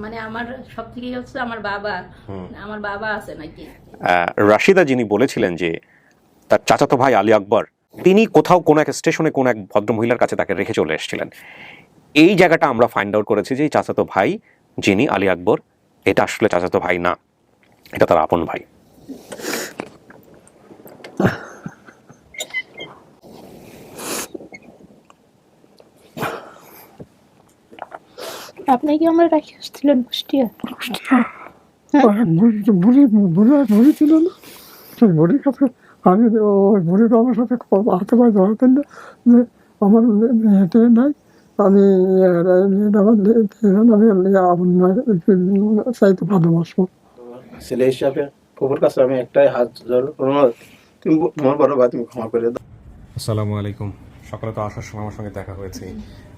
মানে আমার সব থেকে হচ্ছে আমার বাবা আছে নাকি। রাশিদা যিনি বলেছিলেন যে তার চাচাতো ভাই আলী আকবর তিনি কোথাও কোনো এক স্টেশনে কোনো এক ভদ্রমহিলার কাছে তাকে রেখে চলে এসেছিলেন, এই জায়গাটা আমরা ফাইন্ড আউট করেছি যে চাচাতো ভাই যিনি আলী আকবর এটা আসলে চাচাতো ভাই না, এটা তার আপন ভাই। আপনি কি আমরা রাখি আসছিলেন কুষ্টিয়া? বুড়ি ছিল না, সেই বুড়ির কাছে আমি ওই বুড়ি তো আমার সাথে হাতে পায়ে ধরাতেন না যে আমার মেয়েটে নাই, আমি আমি চাইতে ভালোবাসবো। ছেলে হিসাবে প্রভুর কাছে আমি একটাই হাত জোর অনুরোধ, তুমি তোমার বড় ভাই, তুমি ক্ষমা করে দাও। আসসালামু আলাইকুম। সকালে তো আসার সময় আমার সঙ্গে দেখা হয়েছে,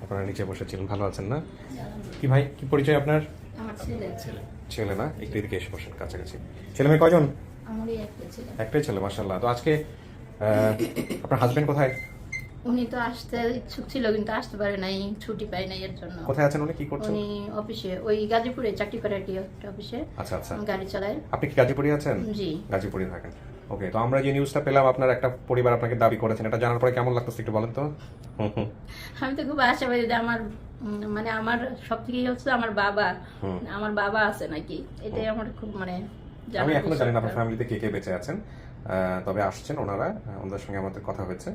আপনারা নিচে বসেছিলেন, ভালো আছেন না? কি ভাই, কি পরিচয় আপনার? আমার ছেলে। ছেলে না, একটু এদিকে এসে বসেন কাছাকাছি। ছেলে মেয়ে কয়জন? আমারই একটা ছেলে। একটাই ছেলে, মাশাআল্লাহ। তো আজকে আপনার হাজবেন্ড কোথায়? উনি তো আসতে ইচ্ছুক ছিল কিন্তু আসতে পারে নাই, ছুটি পায় নাই, এর জন্য। কোথায় আছেন উনি, কি করছেন? উনি অফিসে, ওই গাজীপুরে চাকরি করে আর কি, একটা অফিসে। আচ্ছা আচ্ছা, গাড়ি চালায়। আপনি কি গাজীপুরে আছেন? জি, গাজীপুরে থাকেন। ওকে, তো আমরা যে নিউজটা পেলাম আপনার একটা পরিবার আপনাকে দাবি করেছেন, এটা জানার পরে কেমন লাগতেছে একটু বলেন তো? আমি তো খুব আশাবাদী যে আমার মানে আমার সব থেকে হচ্ছে আমার বাবা আছে নাকি, এটাই আমার খুব মানে আমি এখনো জানি না আপনার ফ্যামিলিতে কে কে বেঁচে আছেন, তবে আসছেন ওনারা, ওনাদের সঙ্গে আমাদের কথা হয়েছে।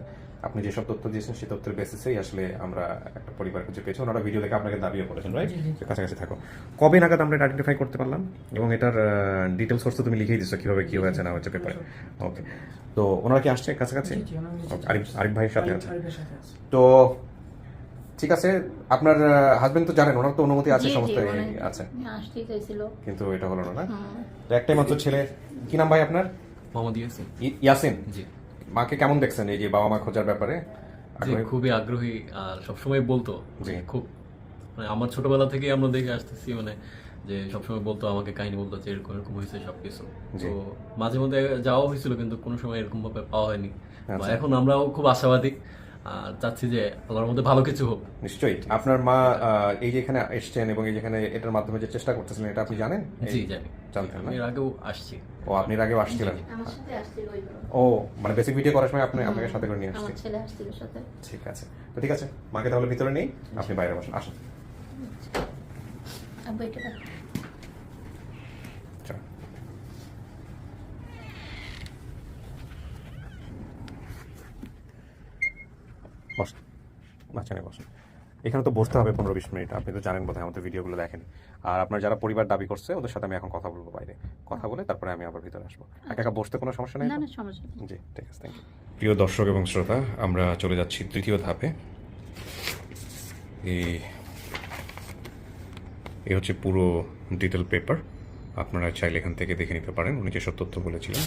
আপনি যেসব তথ্য দিয়েছেন সেই তথ্যের বেসিসেই আসলে আমরা একটা পরিবার খুঁজে পেয়েছি। ওনারা ভিডিও দেখে আপনাকে দাবিও করেছেন, রাইট? কাছাকাছি থাকো। কবে নাগাদ আমরা এটা আইডেন্টিফাই করতে পারলাম? এবং এটার ডিটেলস সোর্স তো তুমি লিখেই দিচ্ছ কিভাবে কি হয়েছে না হয়েছে পেপারে। ওকে, তো ওনারা কি আসছে কাছাকাছি? আরিফ ভাইয়ের সাথে আছে। তো ঠিক আছে, আপনার হাজবেন্ড তো জানেন, ওনার তো অনুমতি আছে, সমস্ত আছে, আসতেই চাইছিল কিন্তু এটা হলো না। তো একটাই মাত্র ছেলে, কি নাম ভাই আপনার? মোহাম্মদ ইয়াসিন। ইয়াসিন। জি মাকে কেমন দেখছেন এই যে বাবা মা খোঁজার ব্যাপারে? জি, খুবই আগ্রহী আর সবসময় বলতো যে খুব মানে আমার ছোটবেলা থেকে আমরা দেখে আসতেছি মানে যে সবসময় বলতো, আমাকে কাহিনী বলতো যে এরকম এরকম হয়েছে সবকিছু। তো মাঝে মধ্যে যাওয়া হয়েছিল কিন্তু কোনো সময় এরকম ভাবে পাওয়া হয়নি। এখন আমরাও খুব আশাবাদী আর চাচ্ছি যে আল্লাহর মধ্যে ভালো কিছু হোক। নিশ্চয়ই। আপনার মা এই যে এখানে এসছেন এবং এই যেখানে এটার মাধ্যমে যে চেষ্টা করতেছেন, এটা আপনি জানেন? জি জানি, জানতেন না? এর আগেও আসছি। ও, আপনি এর আগেও আসছিলেন? আমার সাথে আসছিল ওইবার। ও, মানে বেসিক ভিডিও করার সময় আপনি আপনাকে সাথে করে নিয়ে আসছি। আমার ছেলে আসছিল সাথে। ঠিক আছে, তো ঠিক আছে, মাকে তাহলে ভিতরে নেই, আপনি বাইরে বসেন, আসুন। আব্বু এটা রাখ। চলো। বস, মাঝখানে বসুন। এখানে তো বসতে হবে 15-20 মিনিট, আপনি তো জানেন বোধহয়, আমাদের ভিডিওগুলো দেখেন। আর আপনার যারা পরিবার দাবি করছে ওদের সাথে আমি এখন কথা বলবো বাইরে, কথা বলে তারপরে আমি আবার ভিতরে আসবো। একা একা বসতে কোনো সমস্যা নেই না তো? না, সমস্যা নেই। জি ঠিক আছে, থ্যাংক ইউ। প্রিয় দর্শক এবং শ্রোতা, আমরা চলে যাচ্ছি তৃতীয় ধাপে। এই হচ্ছে পুরো ডিটেল পেপার, আপনারা চাইলে এখান থেকে দেখে নিতে পারেন। উনি যেসব তথ্য বলেছিলেন,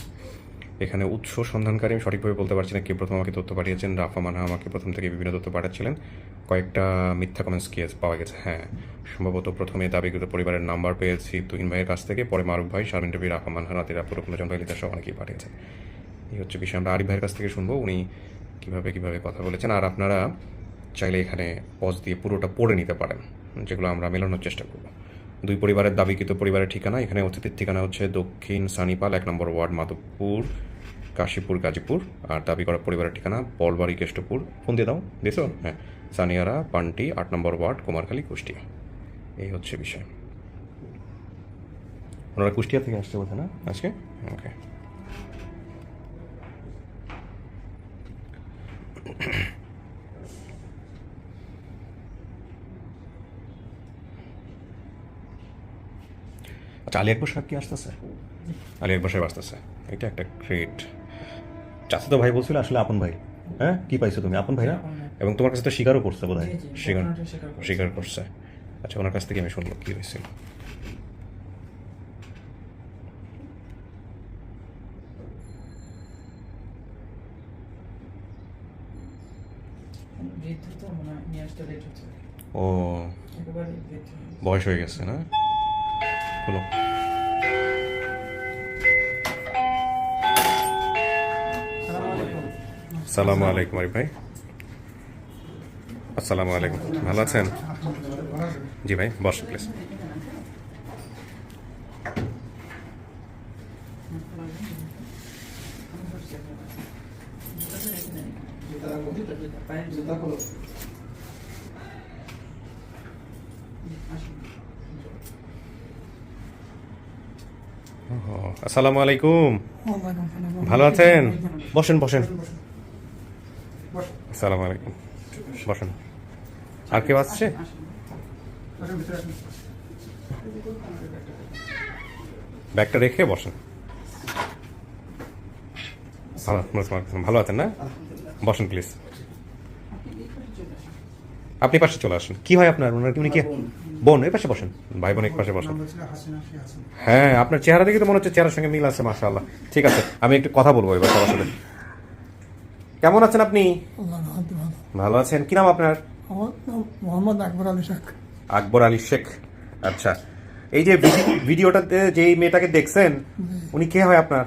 এখানে উৎস সন্ধানকারী আমি সঠিকভাবে বলতে পারছি না কে প্রথম আমাকে তথ্য পাঠিয়েছেন। রাফা মানহা আমাকে প্রথম থেকে বিভিন্ন তথ্য পাঠাচ্ছিলেন, কয়েকটা মিথ্যা কমেন্টস কেস পাওয়া গেছে। হ্যাঁ, সম্ভবত প্রথমে দাবিকৃত পরিবারের নাম্বার পেয়েছি তুহিন ভাইয়ের কাছ থেকে, পরে মারুফ ভাই, শারমিন রবি, রাফা মানহা, নাতিরা, পুরকুমজন ভাই, লিতা সহ অনেকেই পাঠিয়েছেন। এই হচ্ছে বিষয়। আমরা আরিফ ভাইয়ের কাছ থেকে শুনবো উনি কীভাবে কথা বলেছেন। আর আপনারা চাইলে এখানে পজ দিয়ে পুরোটা পড়ে নিতে পারেন, যেগুলো আমরা মেলানোর চেষ্টা করব। দুই পরিবারের দাবিকৃত পরিবারের ঠিকানা, এখানে অতিথির ঠিকানা হচ্ছে দক্ষিণ সানিপাল 1 নম্বর ওয়ার্ড, মাধবপুর, কাশীপুর, গাজীপুর। আর দাবি করা পরিবারের ঠিকানা বলবাড়ি, কেষ্টপুর। ফোন দিয়ে দাও, দিয়েছো? হ্যাঁ, সানিয়ারা, পান্টি, 8 নম্বর ওয়ার্ড, কুমারখালী, কুষ্টিয়া। এই হচ্ছে বিষয়। ওনারা কুষ্টিয়া থেকে আসছে বোধ না আজকে? ওকে। আচ্ছা, আলী আকবর সাহেব কি আসতেছে? আলী আকবর সাহেব আসতেছে, এটা একটা গ্রেট। চাচাতো ভাই বলছিল আসলে আপন ভাই। হ্যাঁ, কি পাইছো তুমি আপন ভাইরা? এবং তোমার কাছে তো স্বীকারও করছে বোধ হয়, স্বীকার করছে। আচ্ছা, ওনার কাছ থেকে আমি শুনবো কি হয়েছিল। ও, বয়স হয়ে গেছে না? বলো। আসসালামু আলাইকুম আরিফ ভাই। আসসালামু আলাইকুম, ভালো আছেন? জি ভাই, বসুন প্লিজ। আসসালামু আলাইকুম, ভালো আছেন? বসেন বসেন। আসসালামু আলাইকুম, বসেন। আর কেউ আসছে? ব্যাগটা রেখে বসেন। ভালো আছেন না? বসেন প্লিজ। আপনি পাশে চলে আসেন। কি হয় আপনার? উনি কি বোন? এই পাশে বসেন। ভাই বোন এক পাশে বসেন। হ্যাঁ, আপনার চেহারা দেখে তো মনে হচ্ছে চেহারার সঙ্গে মিল আছে, মাশাআল্লাহ। ঠিক আছে, আমি একটু কথা বলবো এবার সবার সাথে। কেমন আছেন আপনি? ভালো আছেন। কি নাম আপনার? আমার নাম মোহাম্মদ আকবর আলী শেখ। আকবর আলী শেখ। আচ্ছা, এই যে ভিডিওটাতে যেই মেয়েটাকে দেখছেন, উনি কে হয় আপনার?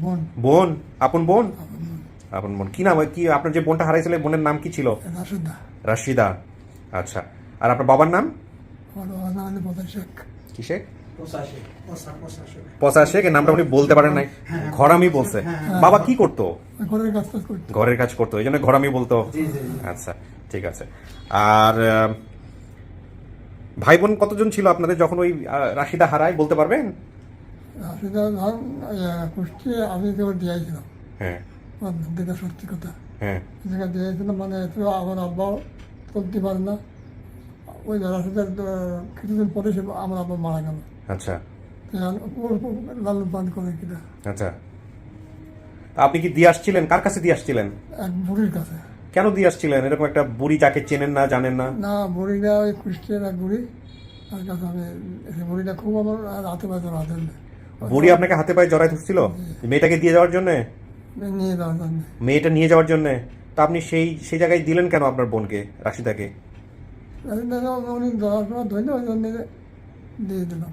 বোন। বোন? আপন বোন? আপন বোন। কি নাম? কি আপনার যে বোনটা হারাইছিলেন, বোনের নাম কি ছিল? রাশিদা। রাশিদা। আচ্ছা, আর আপনার বাবার নাম? আমার বাবার নাম হলো বোধা শেখ। কি শেখ? পচা শেখ। এই নামটা উনি বলতে পারেন নাই, ঘরামি বলছে। বাবা কি করতো? ঘরের কাজ করতো। ঘরের কাজ করতো, এই জন্য ঘরামি বলতো। আচ্ছা, ঠিক আছে। আর ভাই বোন কতজন ছিল আপনাদের যখন ওই রাশিদা হারায়, বলতে পারবেন? রাশিদা ধর কুষ্টি আমি কেবল দিয়েছিলাম। হ্যাঁ যেটা সত্যি কথা, হ্যাঁ। যেটা দিয়েছিলাম মানে আমার আব্বাও চলতে পারে না। ওই রাশিদার কিছুদিন পরে সে আমার আব্বা মারা গেল। আচ্ছা লালন পান করে কিনা আচ্ছা। আপনি কি দিয়ে আসছিলেন? কার কাছে দিয়ে আসছিলেন? এক বুড়ির কাছে। কেন দিয়ে আসছিলেন? এরকম একটা বুড়ি যাকে চেনেন না, জানেন না? না, বুড়িটা ওই কুষ্টিয়ার এক বুড়ি, তার কাছে আমি সেই বুড়িটা খুব আমার হাতে পায়ে রাধে বুড়ি আপনাকে হাতে পায়ে জড়াই ধরছিল মেয়েটাকে দিয়ে যাওয়ার জন্য? নিয়ে যাওয়ার জন্য। মেয়েটা নিয়ে যাওয়ার জন্য? তা আপনি সেই জায়গায় দিলেন কেন আপনার বোনকে, রাশিদাকে? উনি দেওয়ার পর ধরলে ওই জন্য দিয়ে দিলাম।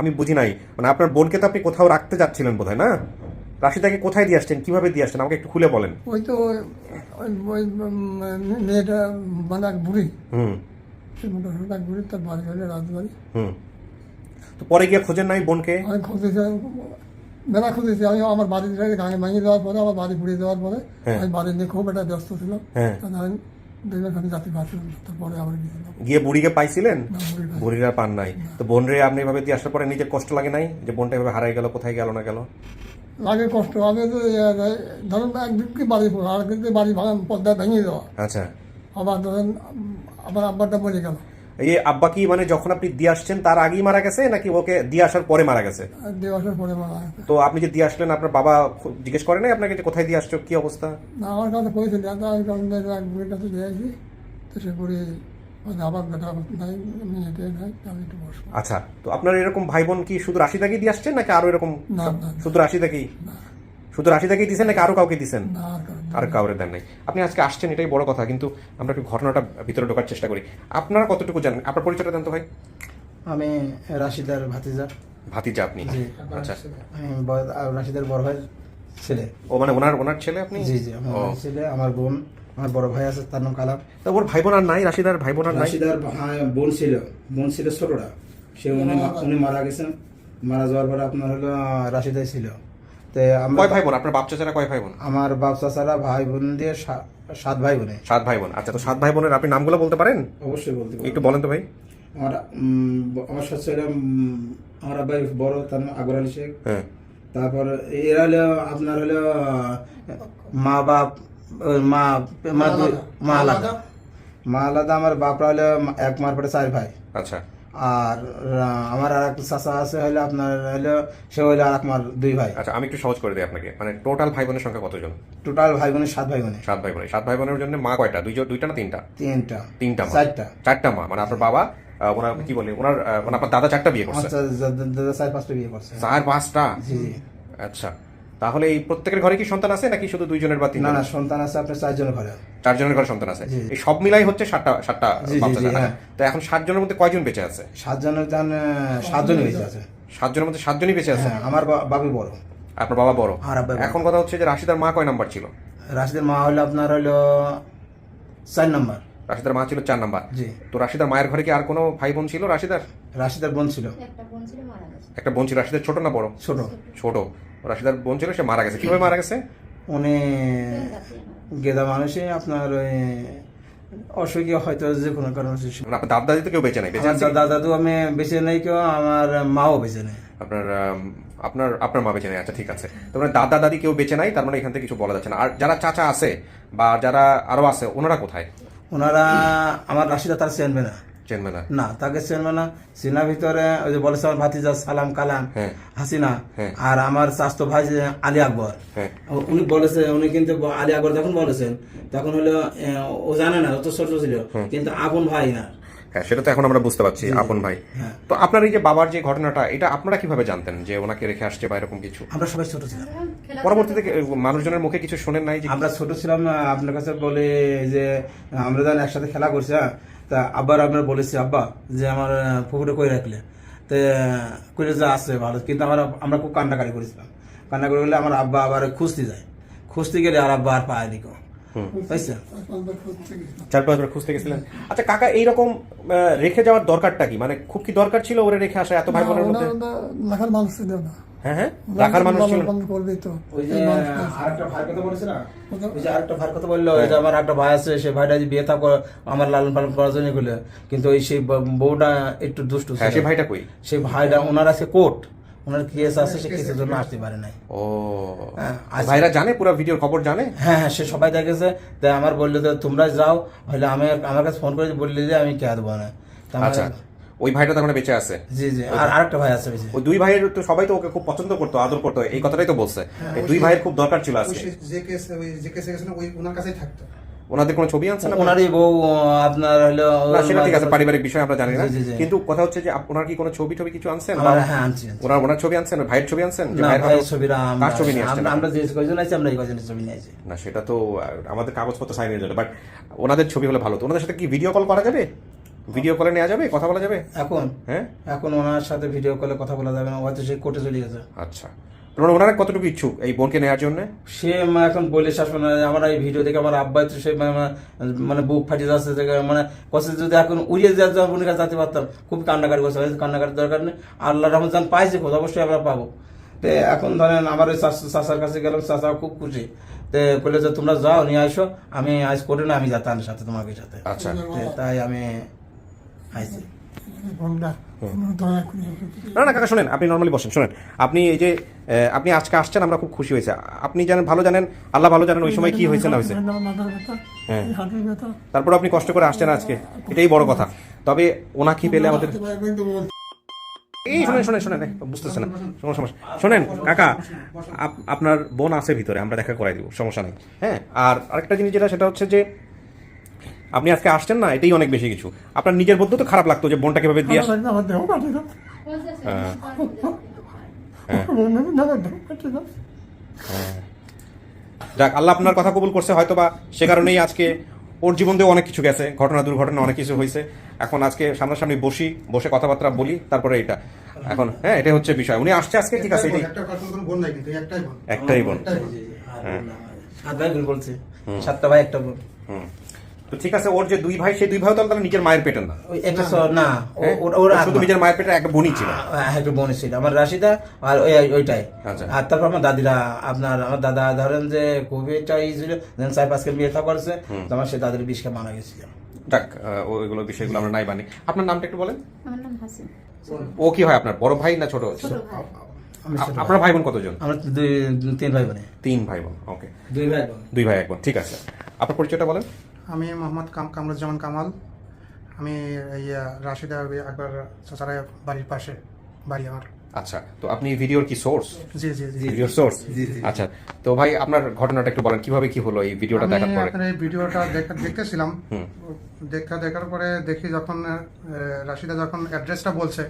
আমি বুঝি নাই, মানে আপনার বোনকে তো আপনি কোথাও রাখতে যাচ্ছিলেন বোধহয়, না? রাশিদাকে কোথায় দিয়ে আসছেন, কিভাবে দিয়ে আসছেন, আমাকে একটু খুলে বলেন। ওই তো ওই মেয়েটা মানে এক বুড়ি, হুম সে মোটামুটি এক বুড়ি, তার বাড়ি হলে রাজবাড়ি। হুম। তো পরে গিয়ে খোঁজেন নাই বোনকে? আমি খুঁজেছি, মেলা খুঁজেছি। আমি আমার বাড়ির গাঙে ভাঙিয়ে দেওয়ার পরে, আমার বাড়ি পুড়িয়ে দেওয়ার পরে আমি বাড়ি নিয়ে খুব একটা ব্যস্ত ছিলাম। হ্যাঁ। আমি দেখবেন আমি জাতি পাচ্ছিলাম, তারপরে আবার গিয়েছিলাম। গিয়ে বুড়িকে পাইছিলেন? না, বুড়ি নাই। বুড়িরা পান নাই। তো বোন রে আপনি এভাবে দিয়ে আসার পরে নিজের কষ্ট লাগে নাই যে বোনটা এভাবে হারাই গেল, কোথায় গেল না গেল? লাগে কষ্ট। আমি তো ধরুন একদিকে বাড়ি পড়ো, আর একদিকে বাড়ি ভাঙা পদ্মা ভেঙে দেওয়া। আচ্ছা, আবার ধরেন আবার আব্বারটা বলে গেল। এই আব্বা কি মানে যখন আপনি দিয়ে আসছেন তার আগেই মারা গেছে, নাকি ওকে দিয়ে আসার পরে মারা গেছে? আর দেওয়ার পরে মারা গেছে। তো আপনি যে দিয়ে আসলেন, আপনার বাবা জিজ্ঞেস করে নাই আপনাকে যে কোথায় দিয়ে আসছো, কি অবস্থা? না, আমার কাছে পয়সা দেওয়া, আমি কারণ এক বুড়ির কাছে দিয়েছি। তো সে বুড়ি আবার বেটা নাই, মেয়েতে নাই, আমি একটু বসবো। আচ্ছা, তো আপনার এরকম ভাই বোন কি শুধু রাশিদাকেই দিয়ে আসছেন, নাকি আরো এরকম? না, না, শুধু রাশিদাকেই? শুধু রাশিদাকেই দিয়েছেন নাকি আরো কাউকে দিয়েছেন? না, আর কারণ আর কাউরে দেন নাই। আপনি আজকে আসছেন এটাই বড় কথা, কিন্তু আমরা একটু ঘটনাটা ভিতরে ঢোকার চেষ্টা করি। আপনারা কতটুকু জানেন? আপনার পরিচয়টা দেন তো ভাই। আমি রাশিদার ভাতিজা। ভাতিজা আপনি? জি। আচ্ছা। রাশিদার বড় ভাইয়ের ছেলে। ও মানে ওনার ছেলে আপনি? জি জি, আমার ভাইয়ের ছেলে। আমার বোন, আমার বড় ভাই আছে, তার নাম কালাম। তা ওর ভাই বোন আর নাই? রাশিদার ভাই বোন আর নাই? রাশিদার বোন ছিল ছোটটা, সে উনি মারা গেছেন। মারা যাওয়ার পরে আপনার হলো রাশিদাই ছিল। কয় ভাই বোন আপনার? বাপ চাচারা কয় ভাই বোন? আমার বাপ চাচারা ভাই বোন দিয়ে 7 ভাই বোনে। 7 ভাই বোন। আচ্ছা, তো 7 ভাই বোনের আপনি নামগুলো বলতে পারেন? অবশ্যই বলতে পারবো। একটু বলেন তো ভাই। আমার সাথে আমার আব্বাই বড়, তার নাম আকবর আলী শেখ। হ্যাঁ। তারপর এরা হলো আপনার হলো মা বাপ, মা আলাদা। আমার বাপরা হলো এক মার পরে 4 ভাই। আচ্ছা। আর আমার আর এক চাচা আছে হলো আপনার হলো, সে হলো আর এক মার 2 ভাই। আচ্ছা, আমি একটু সহজ করে দিই আপনাকে, মানে টোটাল ভাই বোনের সংখ্যা কতজন? টোটাল ভাই বোনের 7 ভাই বোনে। 7 ভাই বোনে। 7 ভাই বোনের জন্য মা কয়টা? দুইটা না তিনটা? 3টা মা। 4টা মা। মানে আপনার বাবা ওনার কি বলে, ওনার মানে আপনার দাদা 4টা বিয়ে করছে? দাদা 4-5টা বিয়ে করছে। 4-5টা? জি জি। আচ্ছা, তাহলে এই প্রত্যেকের ঘরে কি সন্তান আছে, নাকি শুধু 2 জনের বা 3 না জনের? না, সন্তান আছে আপনার 4 জনের ঘরে। 4 জনের ঘরে সন্তান আছে। জি। এই সব মিলাই হচ্ছে 7টা জি, জি, বাচ্চা জি, আছে। হ্যাঁ। তো এখন 7 জনের মধ্যে কয়জন বেঁচে আছে? 7 জনের 7 জনই বেঁচে আছে। 7 জনের মধ্যে 7 জনই বেঁচে আছে? হ্যাঁ, আমার বাবু বড়। আপনার বাবা বড়? আর আব্বা বড়। এখন কথা হচ্ছে যে রাশিদার মা কয় নাম্বার ছিল? রাশিদের মা হলো আপনার হলো 4 নম্বর। রাশিদার মা ছিল 4 নাম্বার। জি। তো রাশিদার মায়ের ঘরে কি আর কোনো ভাই বোন ছিল রাশিদার? রাশিদার বোন ছিল, একটা বোন ছিল মারা গেছে। একটা বোন ছিল। রাশিদার ছোট না বড়? ছোট। ছোট। রাশিদার বোন ছিল, সে মারা গেছে। কিভাবে মারা গেছে? উনি গেদা মানুষে আপনার ওই অসুখী হয়তো যে কোনো কারণে মানে আপনার দাদা দাদি তো কেউ বেঁচে নাই? বেঁচে আছে? দাদা দাদু আমি বেঁচে নেই, কেউ আমার মাও বেঁচে নেই। আপনার আপনার আপনার মা বেঁচে নেই, আচ্ছা ঠিক আছে। তো মানে দাদা দাদি কেউ বেঁচে নাই, তার মানে এখান থেকে কিছু বলা যাচ্ছে না। আর যারা চাচা আছে বা যারা আরো আছে, ওনারা কোথায়? ওনারা আমার রাশিদা তার চেনবে না, চেনবে না? না তাকে চেনবে না। সিনার ভিতরে ওই যে বলেছে আমার ভাতিজা সালাম কালাম হ্যাঁ। হাসিনা, হ্যাঁ। আর আমার স্বাস্থ্য ভাই যে আলী আকবর, হ্যাঁ। উনি বলেছে, উনি কিন্তু আলী আকবর যখন বলেছেন তখন হলো ও জানে না, ও তো ছোট ছিল, কিন্তু আপন ভাই না। হ্যাঁ, সেটা তো এখন আমরা বুঝতে পারছি, আপন ভাই। হ্যাঁ। তো আপনার এই যে বাবার যে ঘটনাটা, এটা আপনারা কিভাবে জানতেন যে ওনাকে রেখে আসছে বা এরকম কিছু? আমরা সবাই ছোট ছিলাম, পরবর্তীতে মানুষজনের মুখে কিছু শোনেন নাই যে? আমরা ছোট ছিলাম, আপনার কাছে বলে যে আমরা যখন একসাথে খেলা করছি, হ্যাঁ, তা আব্বার আমরা বলেছি আব্বা যে আমার পুকুরে কই রাখলে, তো কইলে যে আছে ভালো, কিন্তু আমরা খুব কান্নাকাটি করেছিলাম। কান্না করে গেলে আমার আব্বা আবার খুঁজতে গেলে আর আব্বা আর পায়নি কেউ, বুঝছেন? 4-5 বার খুঁজতে গেছিলেন। আচ্ছা কাকা, এইরকম রেখে যাওয়ার দরকারটা কি? মানে খুব কি দরকার ছিল ওরে রেখে আসা এত ভাই বোনের মধ্যে? রাখার মানুষ ছিল না। হ্যাঁ হ্যাঁ, রাখার মানুষ ছিল। করবে তো ওই যে আরেকটা ভাইয়ের কথা বলেছে না, ওই যে আরেকটা ভাইয়ের কথা বললো, ওই যে আমার একটা ভাই আছে, সেই ভাইটা যে বিয়ে থাকো আমার লালন পালন করার জন্য করলে, কিন্তু ওই সেই বউটা একটু দুষ্টু ছিল। হ্যাঁ, সেই ভাইটা কই? সেই ভাইটা ওনার আছে কোর্ট, ওনার কেস আছে, সে কেসের জন্য আসতে পারে নাই। ও, হ্যাঁ, ভাইরা জানে, পুরো ভিডিওর খবর জানে? হ্যাঁ হ্যাঁ, সে সবাই দেখেছে। তাই আমার বললো যে তোমরা যাও, হলে আমি আমার কাছে ফোন করে বললে যে আমি কে দেবো না। তা আমার- আচ্ছা, ওই ভাইটা তার মানে বেঁচে আছে? জি জি, আর আরেকটা ভাই আছে বেশি। ওই দুই ভাইয়ের তো সবাই তো ওকে খুব পছন্দ করতো, আদর করতো, এই কথাটাই তো বলছে। এই দুই ভাইয়ের খুব দরকার ছিল আজকে। যে কেসে গেছে না, ওই ওনার কাছেই থাকতো। ওনাদের কোনো ছবি আনছেন? ওনারই বউ আপনার হলো, না সেটা ঠিক আছে, পারিবারিক বিষয় আমরা জানি না, জি, জি, জি। কিন্তু কথা হচ্ছে যে ওনার কি কোনো ছবি টবি কিছু আনছেন? হ্যাঁ আনছি। ওনার ছবি আনছেন? ভাইয়ের ছবি আনছেন? যে না ভাইয়ের ভাই হাতে- ছবিটা কার ছবি নিয়ে আসছেন? আমরা যে কয়জন আছি, আমরা এই কয়জনের ছবি নিয়ে আসি। না সেটা তো আমাদের কাগজপত্র সাইন হয়ে যাবে, বাট ওনাদের ছবি হলে ভালো। তো ওনাদের সাথে কি ভিডিও কল করা যাবে? ভিডিও কলে নেওয়া যাবে, কথা বলা যাবে? এখন হ্যাঁ, এখন ওনার সাথে ভিডিও কলে কথা বলা যাবে না, হয়তো সে কোর্টে চলে গেছে। আচ্ছা। মানে ওনারা কতটুকু ইচ্ছুক এই বোনকে নেওয়ার জন্য? সে এখন বলে শাসন, আমার এই ভিডিও দেখে আমার আব্বাই তো সে মানে বুক ফাটিয়ে যাচ্ছে, মানে কষ্ট যদি এখন উড়িয়ে যাওয়ার বোনের কাছে যেতে পারতাম, খুব কান্নাকাটি করছে। কান্নাকাটির দরকার নেই, আল্লাহ রহমান পাইছে, খোঁজ অবশ্যই আমরা পাবো। তো এখন ধরেন আমার ওই চাচার কাছে গেলাম, চাচা খুব খুশি, তো বললে যে তোমরা যাও নিয়ে আসো, আমি আজ করে না, আমি যাতাম সাথে তোমাকে সাথে। আচ্ছা, তাই আমি আইছি। না না কাকা শোনেন, আপনি নর্মালি বসেন। শোনেন, আপনি এই যে আপনি আজকে আসছেন, আমরা খুব খুশি হয়েছে। আপনি জানেন, ভালো জানেন, আল্লাহ ভালো জানেন ওই সময় কি হয়েছে না হয়েছে। হ্যাঁ, তারপর আপনি কষ্ট করে আসছেন আজকে, এটাই বড় কথা। তবে ওনাকে পেলে আমাদের এই শোনেন শোনেন শোনেন, বুঝতেছে না, কোনো সমস্যা। শোনেন কাকা, আপনার বোন আছে ভিতরে, আমরা দেখা করাই দিব, সমস্যা নেই। হ্যাঁ, আর আরেকটা জিনিস যেটা, সেটা হচ্ছে যে আপনি আজকে আসছেন না, এটাই অনেক বেশি কিছু। আপনার নিজের বলতে তো খারাপ লাগতো যে বোনটা কিভাবে দিয়ে যাক, আল্লাহ আপনার কথা কবুল করছে হয়তো, বা সে কারণেই আজকে ওর জীবন দিয়ে অনেক কিছু গেছে, ঘটনা দুর্ঘটনা অনেক কিছু হয়েছে। এখন আজকে সামনাসামনি বসে কথাবার্তা বলি, তারপরে এটা এখন হ্যাঁ, এটাই হচ্ছে বিষয়। উনি আসছে আজকে, ঠিক আছে, এটাই একটা কথা কোনো বোন নাই, কিন্তু একটাই বোন। সাত ভাই বোন বলছে, 7টা ভাই 1টা বোন। তো ঠিক আছে, ওর যে দুই ভাই, সেই দুই ভাই তো তাহলে নিজের মায়ের পেটের না? ওই একটা না, হ্যাঁ? ওরা শুধু নিজের মায়ের পেটের একটা বোনই ছিল? একটা বোন ছিল আমার রাশিদা, আর ওইটাই। আচ্ছা। আর তারপর আমার দাদিরা, আমার দাদা ধরেন যে খুবই একটা ই ছিল, 4-5 বিয়ে থা করছে, আমার সে দাদির 20 মারা গেছিল। যাক, ওইগুলো বিষয়গুলো আমরা নাই বানি। আপনার নামটা একটু বলেন। আমার নাম হাসিন। ও কি হয় আপনার, বড় ভাই না ছোট? ছোট ভাই। আপনার ভাই বোন কতজন? আমরা 3 ভাই বোন। 3 ভাই বোন, ওকে। 2 ভাই বোন। 2 ভাই 1 বোন, ঠিক আছে। আপনার পরিচয়টা বলেন। আমি মোহাম্মদ কামরুজ্জামান কামাল। আমি রাশিদা একবার চাচারা বাড়ির পাশে বাড়ি আমার। আচ্ছা, তো আপনি ভিডিওর কি সোর্স? জি জি জি। ভিডিওর সোর্স? আচ্ছা, তো ভাই আপনার ঘটনাটা একটু বলেন, কিভাবে কি হলো এই ভিডিওটা দেখার আমি পরে? আপনার এই ভিডিওটা দেখতেছিলাম, দেখার পরে দেখি যখন রাশিদা যখন অ্যাড্রেসটা বলছে,